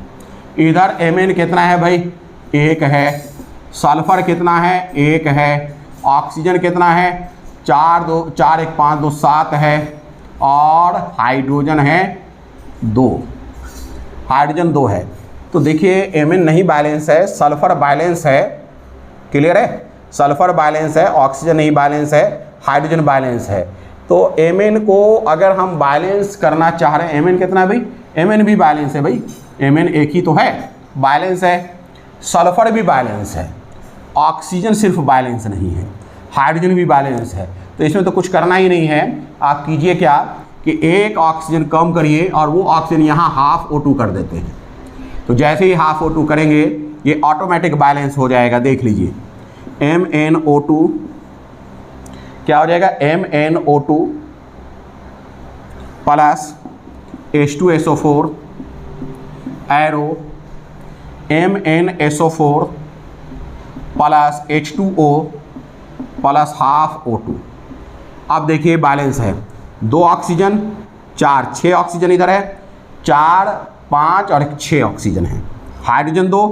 इधर Mn कितना है भाई 1 है, सल्फ़र कितना है 1 है, ऑक्सीजन कितना है 4 1 5 2 7 है, और हाइड्रोजन है 2, हाइड्रोजन 2 है। तो देखिए Mn नहीं बैलेंस है, सल्फ़र बैलेंस है। क्लियर है? सल्फ़र बैलेंस है, ऑक्सीजन नहीं बैलेंस है, हाइड्रोजन बैलेंस है। तो Mn को अगर हम बैलेंस करना चाह रहे हैं, Mn कितना है भाई, Mn भी बैलेंस है भाई, Mn एक ही तो है, बैलेंस है। सल्फ़र भी बैलेंस है, ऑक्सीजन सिर्फ बैलेंस नहीं है, हाइड्रोजन भी बैलेंस है। तो इसमें तो कुछ करना ही नहीं है। आप कीजिए क्या कि एक ऑक्सीजन कम करिए और वो ऑक्सीजन यहाँ हाफ O2 कर देते हैं। तो जैसे ही हाफ O2 करेंगे ये ऑटोमेटिक बैलेंस हो जाएगा। देख लीजिए MnO2 क्या हो जाएगा, MnO2 plus H2SO4 arrow MnSO4 plus H2O plus half O2। अब देखिए बैलेंस है, 2 ऑक्सीजन 4 6 ऑक्सीजन इधर है, 4 5 और 6 ऑक्सीजन है, हाइड्रोजन 2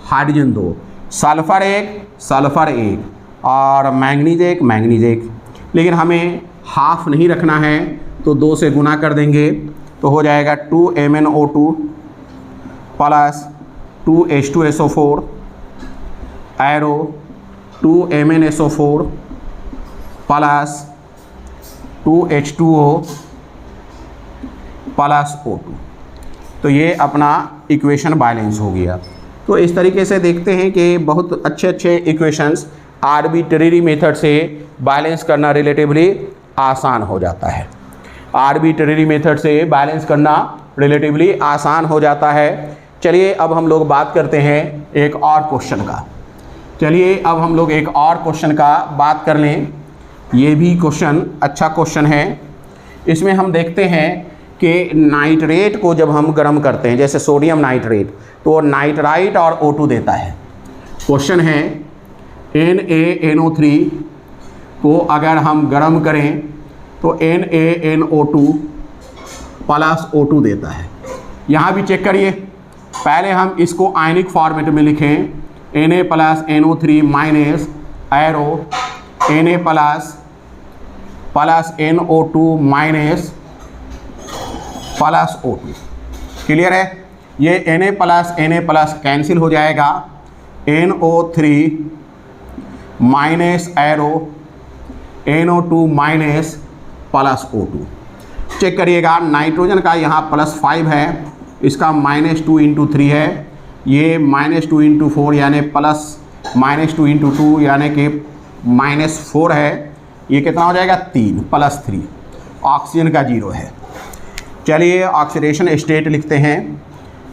हाइड्रोजन 2, सल्फ़र 1 सल्फ़र 1 और मैंगनीज 1 मैंगनीज 1। लेकिन हमें हाफ नहीं रखना है तो 2 से गुना कर देंगे तो हो जाएगा 2MnO2 plus 2H2SO4 arrow 2MnSO4 plus 2H2O plus O2। तो ये अपना इक्वेशन बैलेंस हो गया। तो इस तरीके से देखते हैं कि बहुत अच्छे अच्छे इक्वेशंस आर्बिट्रेरी मेथड से बैलेंस करना रिलेटिवली आसान हो जाता है। आर्बिट्रेरी मेथड से बैलेंस करना रिलेटिवली आसान हो जाता है। चलिए अब हम लोग बात करते हैं एक और क्वेश्चन का। चलिए अब हम लोग एक और क्वेश्चन का बात कर लें। ये भी क्वेश्चन अच्छा क्वेश्चन है। इसमें हम देखते हैं कि नाइट्रेट को जब हम गर्म करते हैं, जैसे सोडियम नाइट्रेट, तो नाइट्राइट और O2 देता है। क्वेश्चन है NaNO3 को अगर हम गर्म करें तो NaNO2 प्लस O2 देता है। यहाँ भी चेक करिए, पहले हम इसको आयनिक फॉर्मेट में लिखें Na plus NO3 minus arrow Na plus plus NO2 minus plus O2। Clear है? ये Na प्लस कैंसिल हो जाएगा, NO3 minus arrow NO2 minus plus O2। Check करिएगा, नाइट्रोजन का यहाँ +5 है, इसका -2 × 3 है, ये -2 × 4 यानी -2 × 2 यानी कि -4 है। ये कितना हो जाएगा? 3 +3। ऑक्सीजन का 0 है। चलिए ऑक्सीडेशन स्टेट लिखते हैं।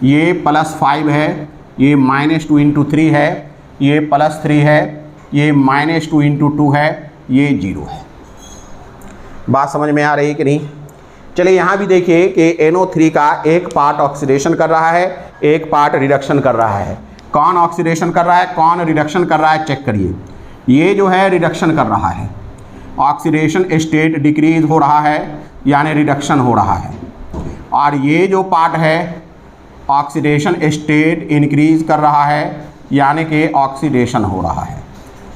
ये +5 है, ये -2 × 3 है, ये +3 है, ये -2 × 2 है, ये 0 है। बात समझ में आ रही है कि नहीं? चलिए यहाँ भी देखिए कि NO3 का एक पार्ट ऑक्सीडेशन कर रहा है, एक पार्ट रिडक्शन कर रहा है। कौन ऑक्सीडेशन कर रहा है, कौन रिडक्शन कर रहा है, चेक करिए। ये जो है रिडक्शन कर रहा है, ऑक्सीडेशन स्टेट डिक्रीज हो रहा है यानी रिडक्शन हो रहा है। और ये जो पार्ट है ऑक्सीडेशन स्टेट इंक्रीज कर रहा है यानी कि ऑक्सीडेशन हो रहा है।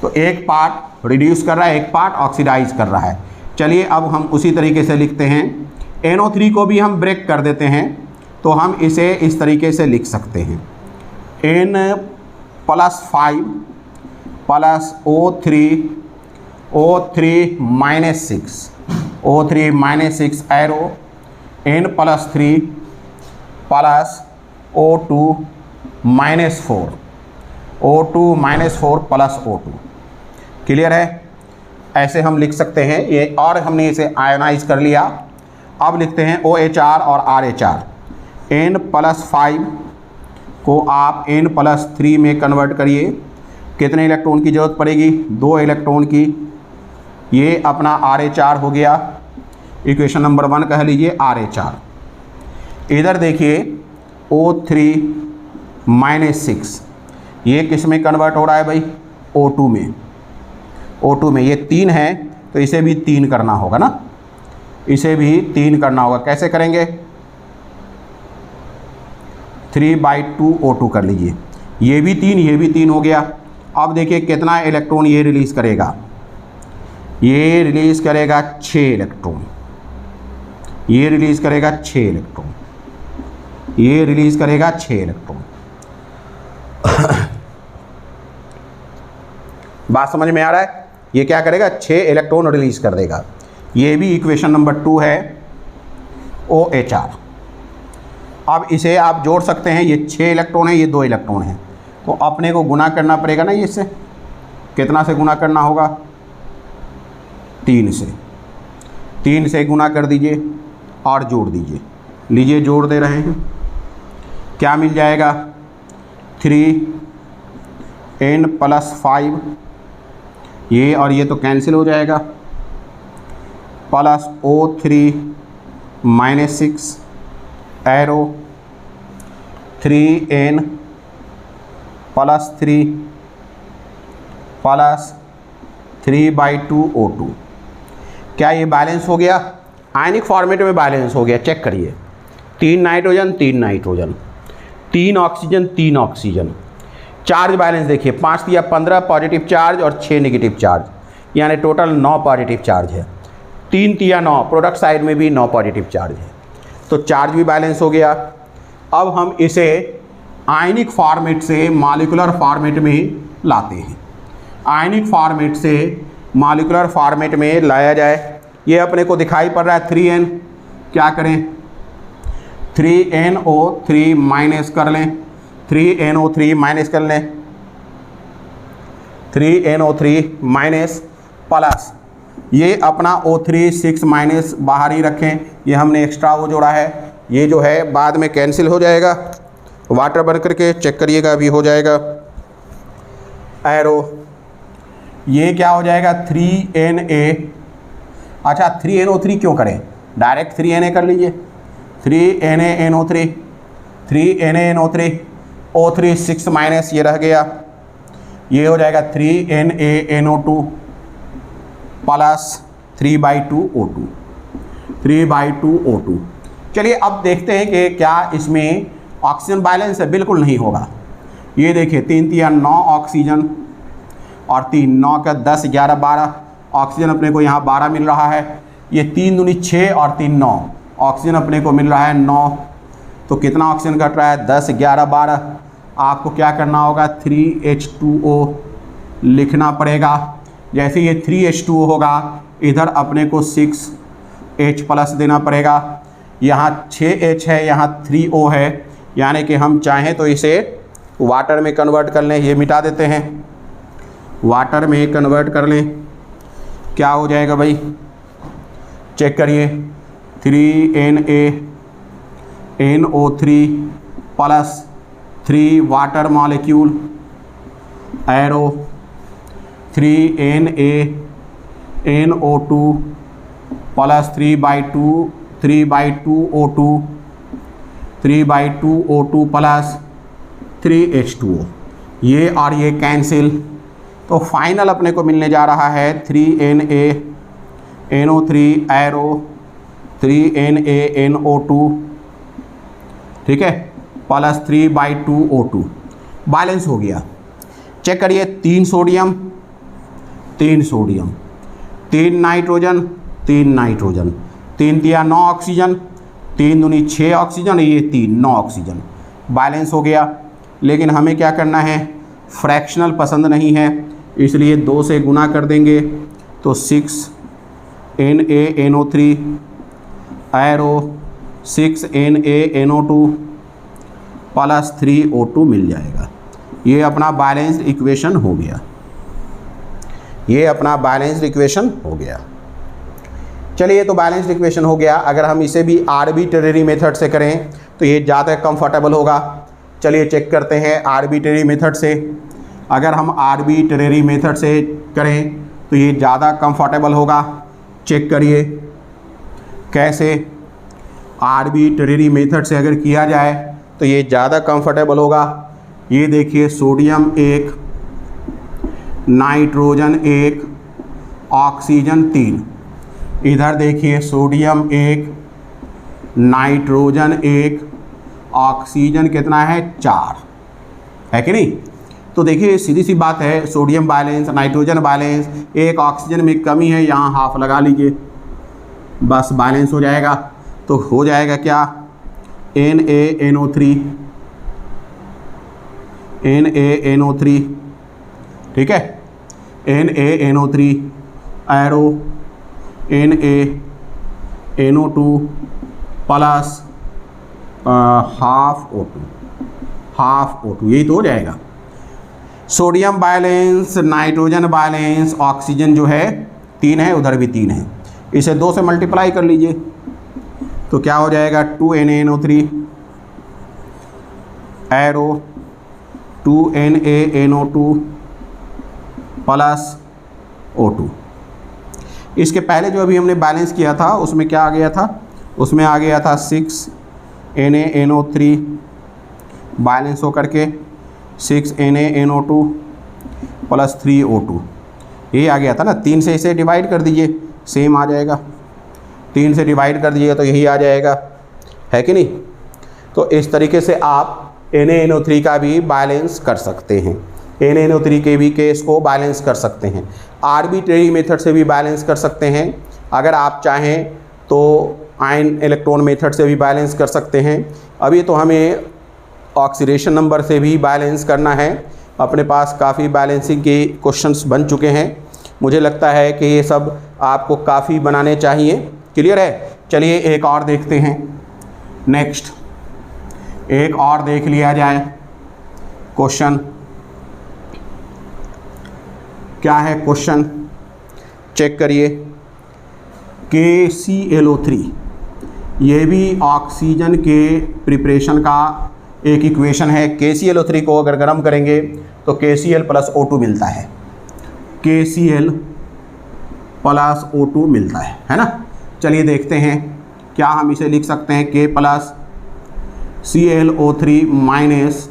तो एक पार्ट रिड्यूस कर रहा है, एक पार्ट ऑक्सीडाइज कर रहा है। चलिए अब हम उसी तरीके से लिखते हैं। NO3 को भी हम ब्रेक कर देते हैं, तो हम इसे इस तरीके से लिख सकते हैं, N +5 plus O3 -6 arrow N +3 plus O2 -4 plus O2। Clear है? ऐसे हम लिख सकते हैं ये, और हमने इसे आयोनाइज कर लिया। अब लिखते हैं OHR और RHR। N +5 को आप N +3 में कन्वर्ट करिए। कितने इलेक्ट्रॉन की ज़रूरत पड़ेगी? 2 इलेक्ट्रॉन की। ये अपना RHR हो गया, इक्वेशन नंबर 1 कह लीजिए RHR। इधर देखिए O3 -6, ये किस में कन्वर्ट हो रहा है भाई? O2 में। O2 में ये 3 है तो इसे भी 3 करना होगा ना, इसे भी 3 करना होगा। कैसे करेंगे? 3/2 O2 कर लीजिए। ये भी 3, ये भी 3 हो गया। अब देखिए कितना इलेक्ट्रॉन ये रिलीज़ करेगा। ये रिलीज़ करेगा 6 इलेक्ट्रॉन, ये रिलीज़ करेगा 6 इलेक्ट्रॉन, ये रिलीज़ करेगा 6 इलेक्ट्रॉन। बात समझ में आ रहा है? ये क्या करेगा? 6 इलेक्ट्रॉन रिलीज़ कर देगा। ये भी इक्वेशन नंबर 2 है OHR। अब इसे आप जोड़ सकते हैं, ये 6 इलेक्ट्रॉन है, ये 2 इलेक्ट्रॉन है, तो अपने को गुना करना पड़ेगा ना। ये इससे कितना से गुना करना होगा? 3 से। 3 से गुना कर दीजिए और जोड़ दीजिए। लीजिए जोड़ दे रहे हैं, क्या मिल जाएगा? 3N +5, ये और ये तो कैंसिल हो जाएगा, plus O3 -6 arrow 3N +3 plus 3/2 O2। क्या ये बैलेंस हो गया? आयनिक फॉर्मेट में बैलेंस हो गया। चेक करिए, 3 nitrogen 3 nitrogen, 3 oxygen 3 oxygen. Charge balance देखिए, 5 या 15 पॉजिटिव चार्ज और 6 नेगेटिव चार्ज, यानी टोटल 9 पॉजिटिव चार्ज है। 3 या 9, प्रोडक्ट साइड में भी 9 पॉजिटिव चार्ज है, तो चार्ज भी बैलेंस हो गया। अब हम इसे आयनिक फॉर्मेट से मॉलिक्यूलर फॉर्मेट में लाते हैं। आयनिक फॉर्मेट से मॉलिक्यूलर फॉर्मेट में लाया जाए। ये अपने को दिखाई पड़ रहा है 3N, क्या करें? 3NO3 माइनस कर लें, 3NO3 माइनस कर लें, 3NO3 माइनस प्लस ये अपना O3 6 माइनस बाहर ही रखें, ये हमने एक्स्ट्रा वो जोड़ा है, ये जो है बाद में कैंसिल हो जाएगा। वाटर बन करके चेक करिएगा, अभी हो जाएगा एरो। ये क्या हो जाएगा? 3Na। अच्छा 3NO3 क्यों करें? डायरेक्ट 3Na कर लीजिए, 3NaNO3, 3NaNO3, O3 6 माइनस ये रह गया, ये हो जाएगा 3NaNO2 प्लस 3/2 O2, 3/2 O2। चलिए अब देखते हैं कि क्या इसमें ऑक्सीजन बैलेंस है। बिल्कुल नहीं होगा। ये देखिए 3 या 9 ऑक्सीजन और 3, 9 का 10, 11, 12 ऑक्सीजन अपने को यहाँ 12 मिल रहा है। ये 3 दूनी 6 और 3 9 ऑक्सीजन अपने को मिल रहा है 9। तो कितना ऑक्सीजन घट रहा है 10, 11, 12। आपको क्या करना होगा 3H2O लिखना पड़ेगा। जैसे ये 3H2O होगा इधर अपने को 6H+ देना पड़ेगा। यहाँ 6H है, यहाँ 3O है, यानी कि हम चाहें तो इसे वाटर में कन्वर्ट कर लें। ये मिटा देते हैं, वाटर में कन्वर्ट कर लें। क्या हो जाएगा भाई, चेक करिए। 3NaNO3 plus 3 water molecule arrow 3NaNO2 plus 3/2O2 plus 3H2O। ये और ये कैंसिल, तो फाइनल अपने को मिलने जा रहा है 3NaNO3 एरो 3NaNO2, ठीक है, प्लस 3/2O2। बैलेंस हो गया। चेक करिए, 3 सोडियम 3 सोडियम, 3 नाइट्रोजन 3 नाइट्रोजन, 3 तिया 9 ऑक्सीजन, 3 दूनी 6 ऑक्सीजन, ये 3 9 ऑक्सीजन। बैलेंस हो गया। लेकिन हमें क्या करना है, फ्रैक्शनल पसंद नहीं है, इसलिए 2 से गुना कर देंगे तो 6NaNO3 arrow 6NaNO2 plus 3O2 मिल जाएगा। ये अपना बैलेंस्ड इक्वेशन हो गया। ये अपना बैलेंस्ड इक्वेशन हो गया। चलिए, तो बैलेंस्ड इक्वेशन हो गया। अगर हम इसे भी आर्बिट्रेरी मेथड से करें तो ये ज़्यादा कंफर्टेबल होगा। चलिए चेक करते हैं आर्बिट्रेरी मेथड से। अगर हम आर्बिट्रेरी मेथड से करें तो ये ज़्यादा कंफर्टेबल होगा। चेक करिए कैसे। आर्बिट्रेरी मेथड से अगर किया जाए तो ये ज़्यादा कंफर्टेबल होगा। ये देखिए, सोडियम 1, नाइट्रोजन 1, ऑक्सीजन 3। इधर देखिए, सोडियम 1, नाइट्रोजन 1, ऑक्सीजन कितना है 4, है कि नहीं। तो देखिए सीधी सी बात है, सोडियम बैलेंस, नाइट्रोजन बैलेंस, एक ऑक्सीजन में कमी है, यहाँ हाफ लगा लीजिए, बस बैलेंस हो जाएगा। तो हो जाएगा क्या, NaNO3 ठीक है, NaNO3 arrow NaNO2 plus half O2, यही तो हो जाएगा। Sodium balance, nitrogen balance, oxygen जो है 3 है, उधर भी 3 है, इसे 2 से मल्टीप्लाई कर लीजिए तो क्या हो जाएगा 2NaNO3 arrow 2NaNO2 plus O2। इसके पहले जो अभी हमने बैलेंस किया था उसमें क्या आ गया था, उसमें आ गया था 6NaNO3 बैलेंस होकर के 6NaNO2 प्लस 3O2, ये आ गया था ना। 3 से इसे डिवाइड कर दीजिए, सेम आ जाएगा। 3 से डिवाइड कर दीजिएगा तो यही आ जाएगा, है कि नहीं। तो इस तरीके से आप NaNO3 का भी बैलेंस कर सकते हैं, NaNO3 के भी केस को बैलेंस कर सकते हैं। आर्बिट्रेरी मेथड से भी बैलेंस कर सकते हैं। अगर आप चाहें तो आयन इलेक्ट्रॉन मेथड से भी बैलेंस कर सकते हैं। अभी तो हमें ऑक्सीडेशन नंबर से भी बैलेंस करना है। अपने पास काफ़ी बैलेंसिंग के क्वेश्चंस बन चुके हैं। मुझे लगता है कि ये सब आपको काफ़ी बनाने चाहिए। क्लियर है। चलिए एक और देखते हैं, नेक्स्ट एक और देख लिया जाए। क्वेश्चन क्या है, क्वेश्चन चेक करिए। KClO3 ये भी ऑक्सीजन के प्रिपरेशन का एक इक्वेशन है। KClO3 को अगर गर्म करेंगे तो KCl प्लस O2 मिलता है, KCl प्लस O2 मिलता है ना। चलिए देखते हैं, क्या हम इसे लिख सकते हैं K plus ClO3 minus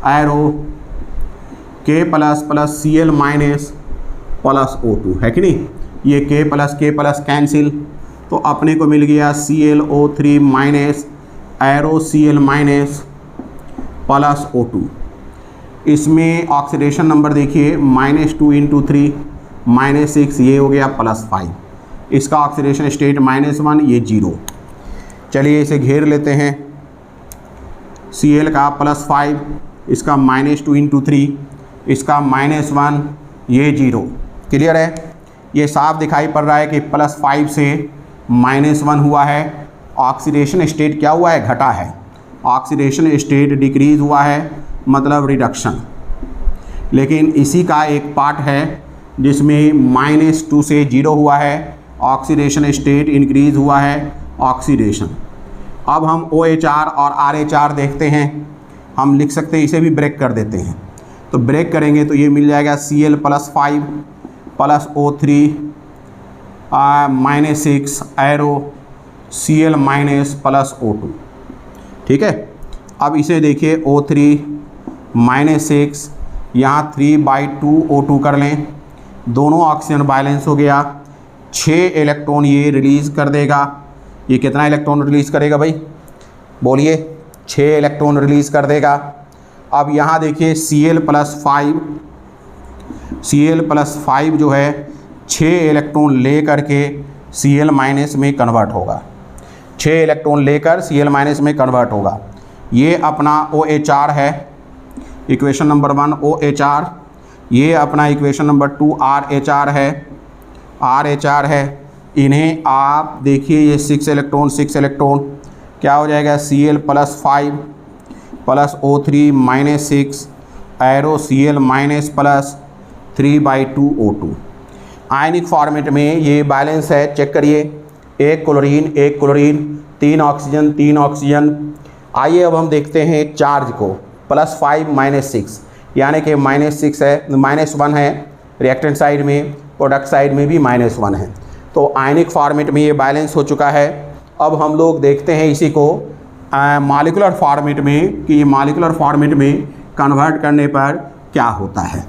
arrow K plus plus Cl minus plus O2, है कि नहीं। ये K प्लस कैंसिल, तो अपने को मिल गया ClO3 minus arrow Cl minus plus O2। इसमें ऑक्सीडेशन नंबर देखिए -2 × 3 -6, ये हो गया +5। इसका ऑक्सीडेशन स्टेट -1, ये 0। चलिए इसे घेर लेते हैं। Cl का +5, इसका -2 × 3, इसका -1, ये 0। क्लियर है? ये साफ दिखाई पड़ रहा है कि +5 से -1 हुआ है। ऑक्सीडेशन स्टेट क्या हुआ है? घटा है। ऑक्सीडेशन स्टेट डिक्रीज हुआ है, मतलब रिडक्शन। लेकिन इसी का एक पार्ट है जिसमें -2 से 0 हुआ है, ऑक्सीडेशन स्टेट इंक्रीज हुआ है, ऑक्सीडेशन। अब हम OH और RH देखते हैं। हम लिख सकते हैं, इसे भी ब्रेक कर देते हैं। तो ब्रेक करेंगे तो ये मिल जाएगा Cl +5 + O3 -6 arrow Cl- + O2। ठीक है। अब इसे देखिए O3 -6, यहाँ 3/2 O2 कर लें, दोनों ऑक्सीजन बैलेंस हो गया। 6 इलेक्ट्रॉन ये रिलीज़ कर देगा। ये कितना इलेक्ट्रॉन रिलीज़ करेगा भाई? बोलिए। 6 इलेक्ट्रॉन रिलीज़ कर देगा। अब यहाँ देखिए Cl + 5 जो है 6 इलेक्ट्रॉन ले करके Cl- में कन्वर्ट होगा। 6 इलेक्ट्रॉन लेकर Cl- में कन्वर्ट होगा। ये अपना OHR है, इक्वेशन नंबर 1 OHR। ये अपना इक्वेशन नंबर 2 RH है। इन्हें आप देखिए, ये 6 इलेक्ट्रॉन क्या हो जाएगा? Cl +5 + O3 -6 arrow Cl- + 3/2 O2। आयनिक फॉर्मेट में ये बैलेंस है, चेक करिए। एक क्लोरीन 3 ऑक्सीजन। आइए अब हम देखते हैं चार्ज को। +5 -6 यानी कि -6 है, -1 है रिएक्टेंट साइड में, प्रोडक्ट साइड में भी -1 है। तो आयनिक फॉर्मेट में ये बैलेंस हो चुका है। अब हम लोग देखते हैं इसी को मॉलिक्यूलर फॉर्मेट में कि ये मॉलिक्यूलर फॉर्मेट में कन्वर्ट करने पर क्या होता है।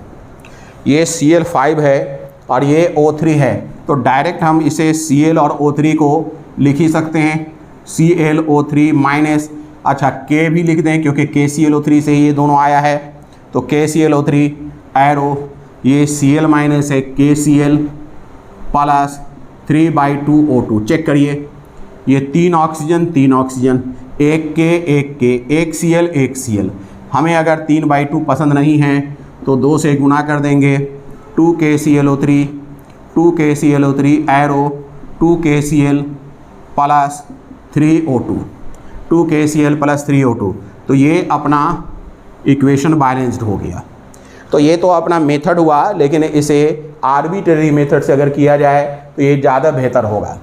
ये Cl5 है और ये O3 है, तो डायरेक्ट हम इसे Cl और O3 को लिख ही सकते हैं। ClO3 अच्छा K भी लिख दें क्योंकि KClO3 से ये दोनों आया है, तो KClO3 एरो ये Cl- है KCl + 3/2 O2। चेक करिए, ये 3 ऑक्सीजन, एक Cl। हमें अगर 3/2 पसंद नहीं है तो 2 से गुना कर देंगे। 2 KClO3 arrow 2 KCl + 3 O2, 2 KCl + 3 O2। तो ये अपना इक्वेशन बैलेंस्ड हो गया। तो ये तो अपना मेथड हुआ, लेकिन इसे आर्बिट्रेरी मेथड से अगर किया जाए तो ये ज़्यादा बेहतर होगा।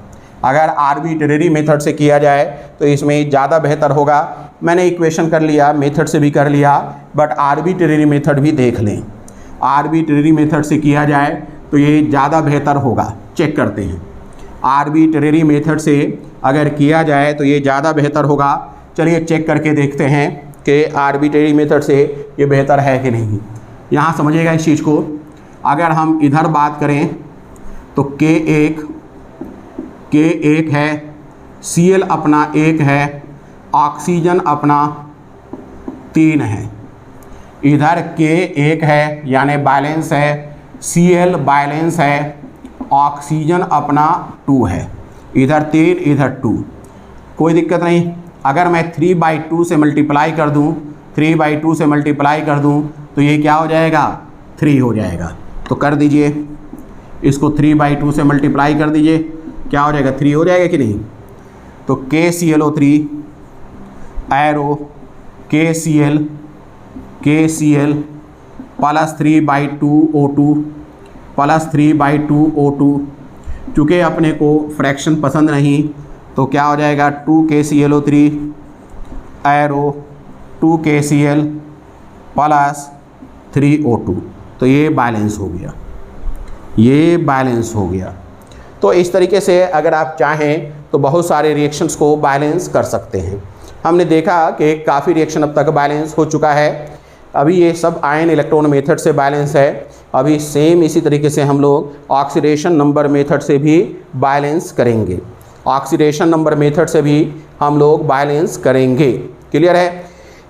अगर आर्बिट्रेरी मेथड से किया जाए तो इसमें ज़्यादा बेहतर होगा। मैंने इक्वेशन कर लिया, मेथड से भी कर लिया, बट आर्बिट्रेरी मेथड भी देख लें। आर्बिट्रेरी मेथड से किया जाए तो ये ज़्यादा बेहतर होगा। चेक करते हैं, आर्बिट्रेरी मेथड से अगर किया जाए तो ये ज़्यादा बेहतर होगा। चलिए चेक करके देखते हैं कि आर्बिट्रेरी मेथड से ये बेहतर है कि नहीं। यहाँ समझिएगा इस चीज़ को। अगर हम इधर बात करें तो K1 है, Cl अपना 1 है, ऑक्सीजन अपना 3 है। इधर K1 है यानी बैलेंस है, Cl बैलेंस है, ऑक्सीजन अपना 2 है। इधर 3 इधर 2, कोई दिक्कत नहीं। अगर मैं 3/2 से मल्टीप्लाई कर दूं, 3/2 से मल्टीप्लाई कर दूं तो ये क्या हो जाएगा? 3 हो जाएगा। तो कर दीजिए, इसको 3/2 से मल्टीप्लाई कर दीजिए, क्या हो जाएगा? 3 हो जाएगा कि नहीं। तो KClO3 arrow KCl + 3/2 O2 + 3/2 O2। चूँकि अपने को फ्रैक्शन पसंद नहीं तो क्या हो जाएगा? 2 KClO3 एरो 2 KCl + 3 O2। तो ये बैलेंस हो गया। तो इस तरीके से अगर आप चाहें तो बहुत सारे रिएक्शंस को बैलेंस कर सकते हैं। हमने देखा कि काफ़ी रिएक्शन अब तक बैलेंस हो चुका है। अभी ये सब आयन इलेक्ट्रॉन मेथड से बैलेंस है। अभी सेम इसी तरीके से हम लोग ऑक्सीडेशन नंबर मेथड से भी बैलेंस करेंगे। ऑक्सीडेशन नंबर मेथड से भी हम लोग बैलेंस करेंगे। क्लियर है?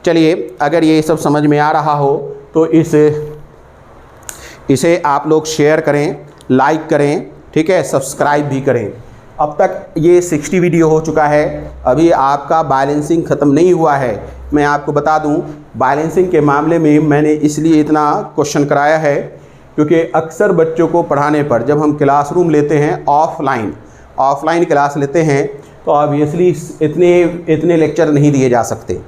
चलिए, अगर ये सब समझ में आ रहा हो तो इसे आप लोग शेयर करें, लाइक करें, ठीक है, सब्सक्राइब भी करें। अब तक ये 60 वीडियो हो चुका है, अभी आपका बैलेंसिंग ख़त्म नहीं हुआ है। मैं आपको बता दूं, बैलेंसिंग के मामले में मैंने इसलिए इतना क्वेश्चन कराया है क्योंकि अक्सर बच्चों को पढ़ाने पर जब हम क्लासरूम लेते हैं ऑफलाइन क्लास लेते हैं तो ऑब्वियसली इतने लेक्चर नहीं दिए जा सकते।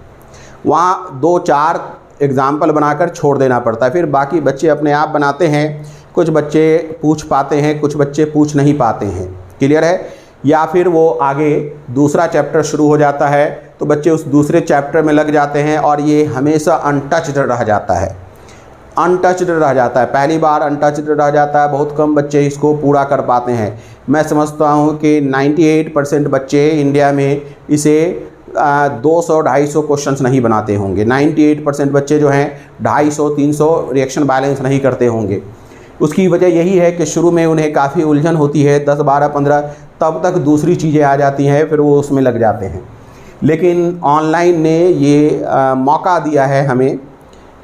वहाँ 2-4 एग्ज़ाम्पल बनाकर छोड़ देना पड़ता है, फिर बाकी बच्चे अपने आप बनाते हैं। कुछ बच्चे पूछ पाते हैं, कुछ बच्चे पूछ नहीं पाते हैं, क्लियर है। या फिर वो आगे दूसरा चैप्टर शुरू हो जाता है तो बच्चे उस दूसरे चैप्टर में लग जाते हैं और ये हमेशा अनटच्ड रह जाता है, पहली बार अनटच्ड रह जाता है। बहुत कम बच्चे इसको पूरा कर पाते हैं। मैं समझता हूँ कि 98% बच्चे इंडिया में इसे 200-250 क्वेश्चंस नहीं बनाते होंगे। 98% बच्चे जो हैं 250-300 रिएक्शन बैलेंस नहीं करते होंगे। उसकी वजह यही है कि शुरू में उन्हें काफ़ी उलझन होती है, 10, 12, 15, तब तक दूसरी चीज़ें आ जाती हैं, फिर वो उसमें लग जाते हैं। लेकिन ऑनलाइन ने ये मौका दिया है हमें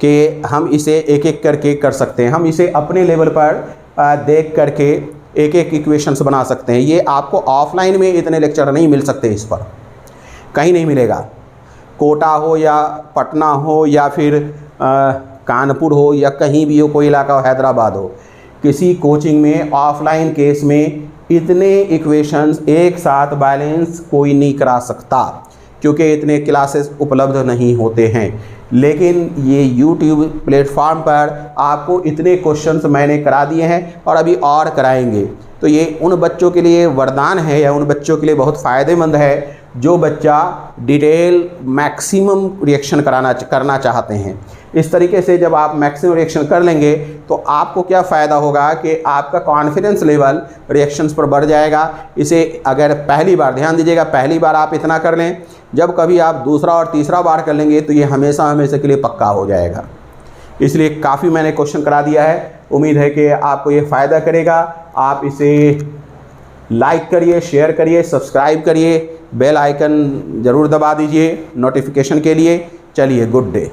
कि हम इसे एक एक करके कर सकते हैं। हम इसे अपने लेवल पर देख करके एक एक इक्वेशंस बना सकते हैं। ये आपको ऑफलाइन में इतने लेक्चर नहीं मिल सकते, इस पर कहीं नहीं मिलेगा। कोटा हो या पटना हो या फिर कानपुर हो या कहीं भी हो, कोई इलाका हो, हैदराबाद हो, किसी कोचिंग में ऑफलाइन केस में इतने इक्वेशंस एक साथ बैलेंस कोई नहीं करा सकता क्योंकि इतने क्लासेस उपलब्ध नहीं होते हैं। लेकिन ये YouTube प्लेटफॉर्म पर आपको इतने क्वेश्चंस मैंने करा दिए हैं और अभी और कराएंगे। तो ये उन बच्चों के लिए वरदान है या उन बच्चों के लिए बहुत फ़ायदेमंद है जो बच्चा डिटेल मैक्सिमम रिएक्शन करना चाहते हैं। इस तरीके से जब आप मैक्सिमम रिएक्शन कर लेंगे तो आपको क्या फ़ायदा होगा कि आपका कॉन्फिडेंस लेवल रिएक्शंस पर बढ़ जाएगा। इसे अगर पहली बार, ध्यान दीजिएगा, पहली बार आप इतना कर लें, जब कभी आप दूसरा और तीसरा बार कर लेंगे तो ये हमेशा के लिए पक्का हो जाएगा। इसलिए काफ़ी मैंने क्वेश्चन करा दिया है, उम्मीद है कि आपको ये फ़ायदा करेगा। आप इसे लाइक करिए, शेयर करिए, सब्सक्राइब करिए, बेल आइकन ज़रूर दबा दीजिए नोटिफिकेशन के लिए। चलिए, गुड डे।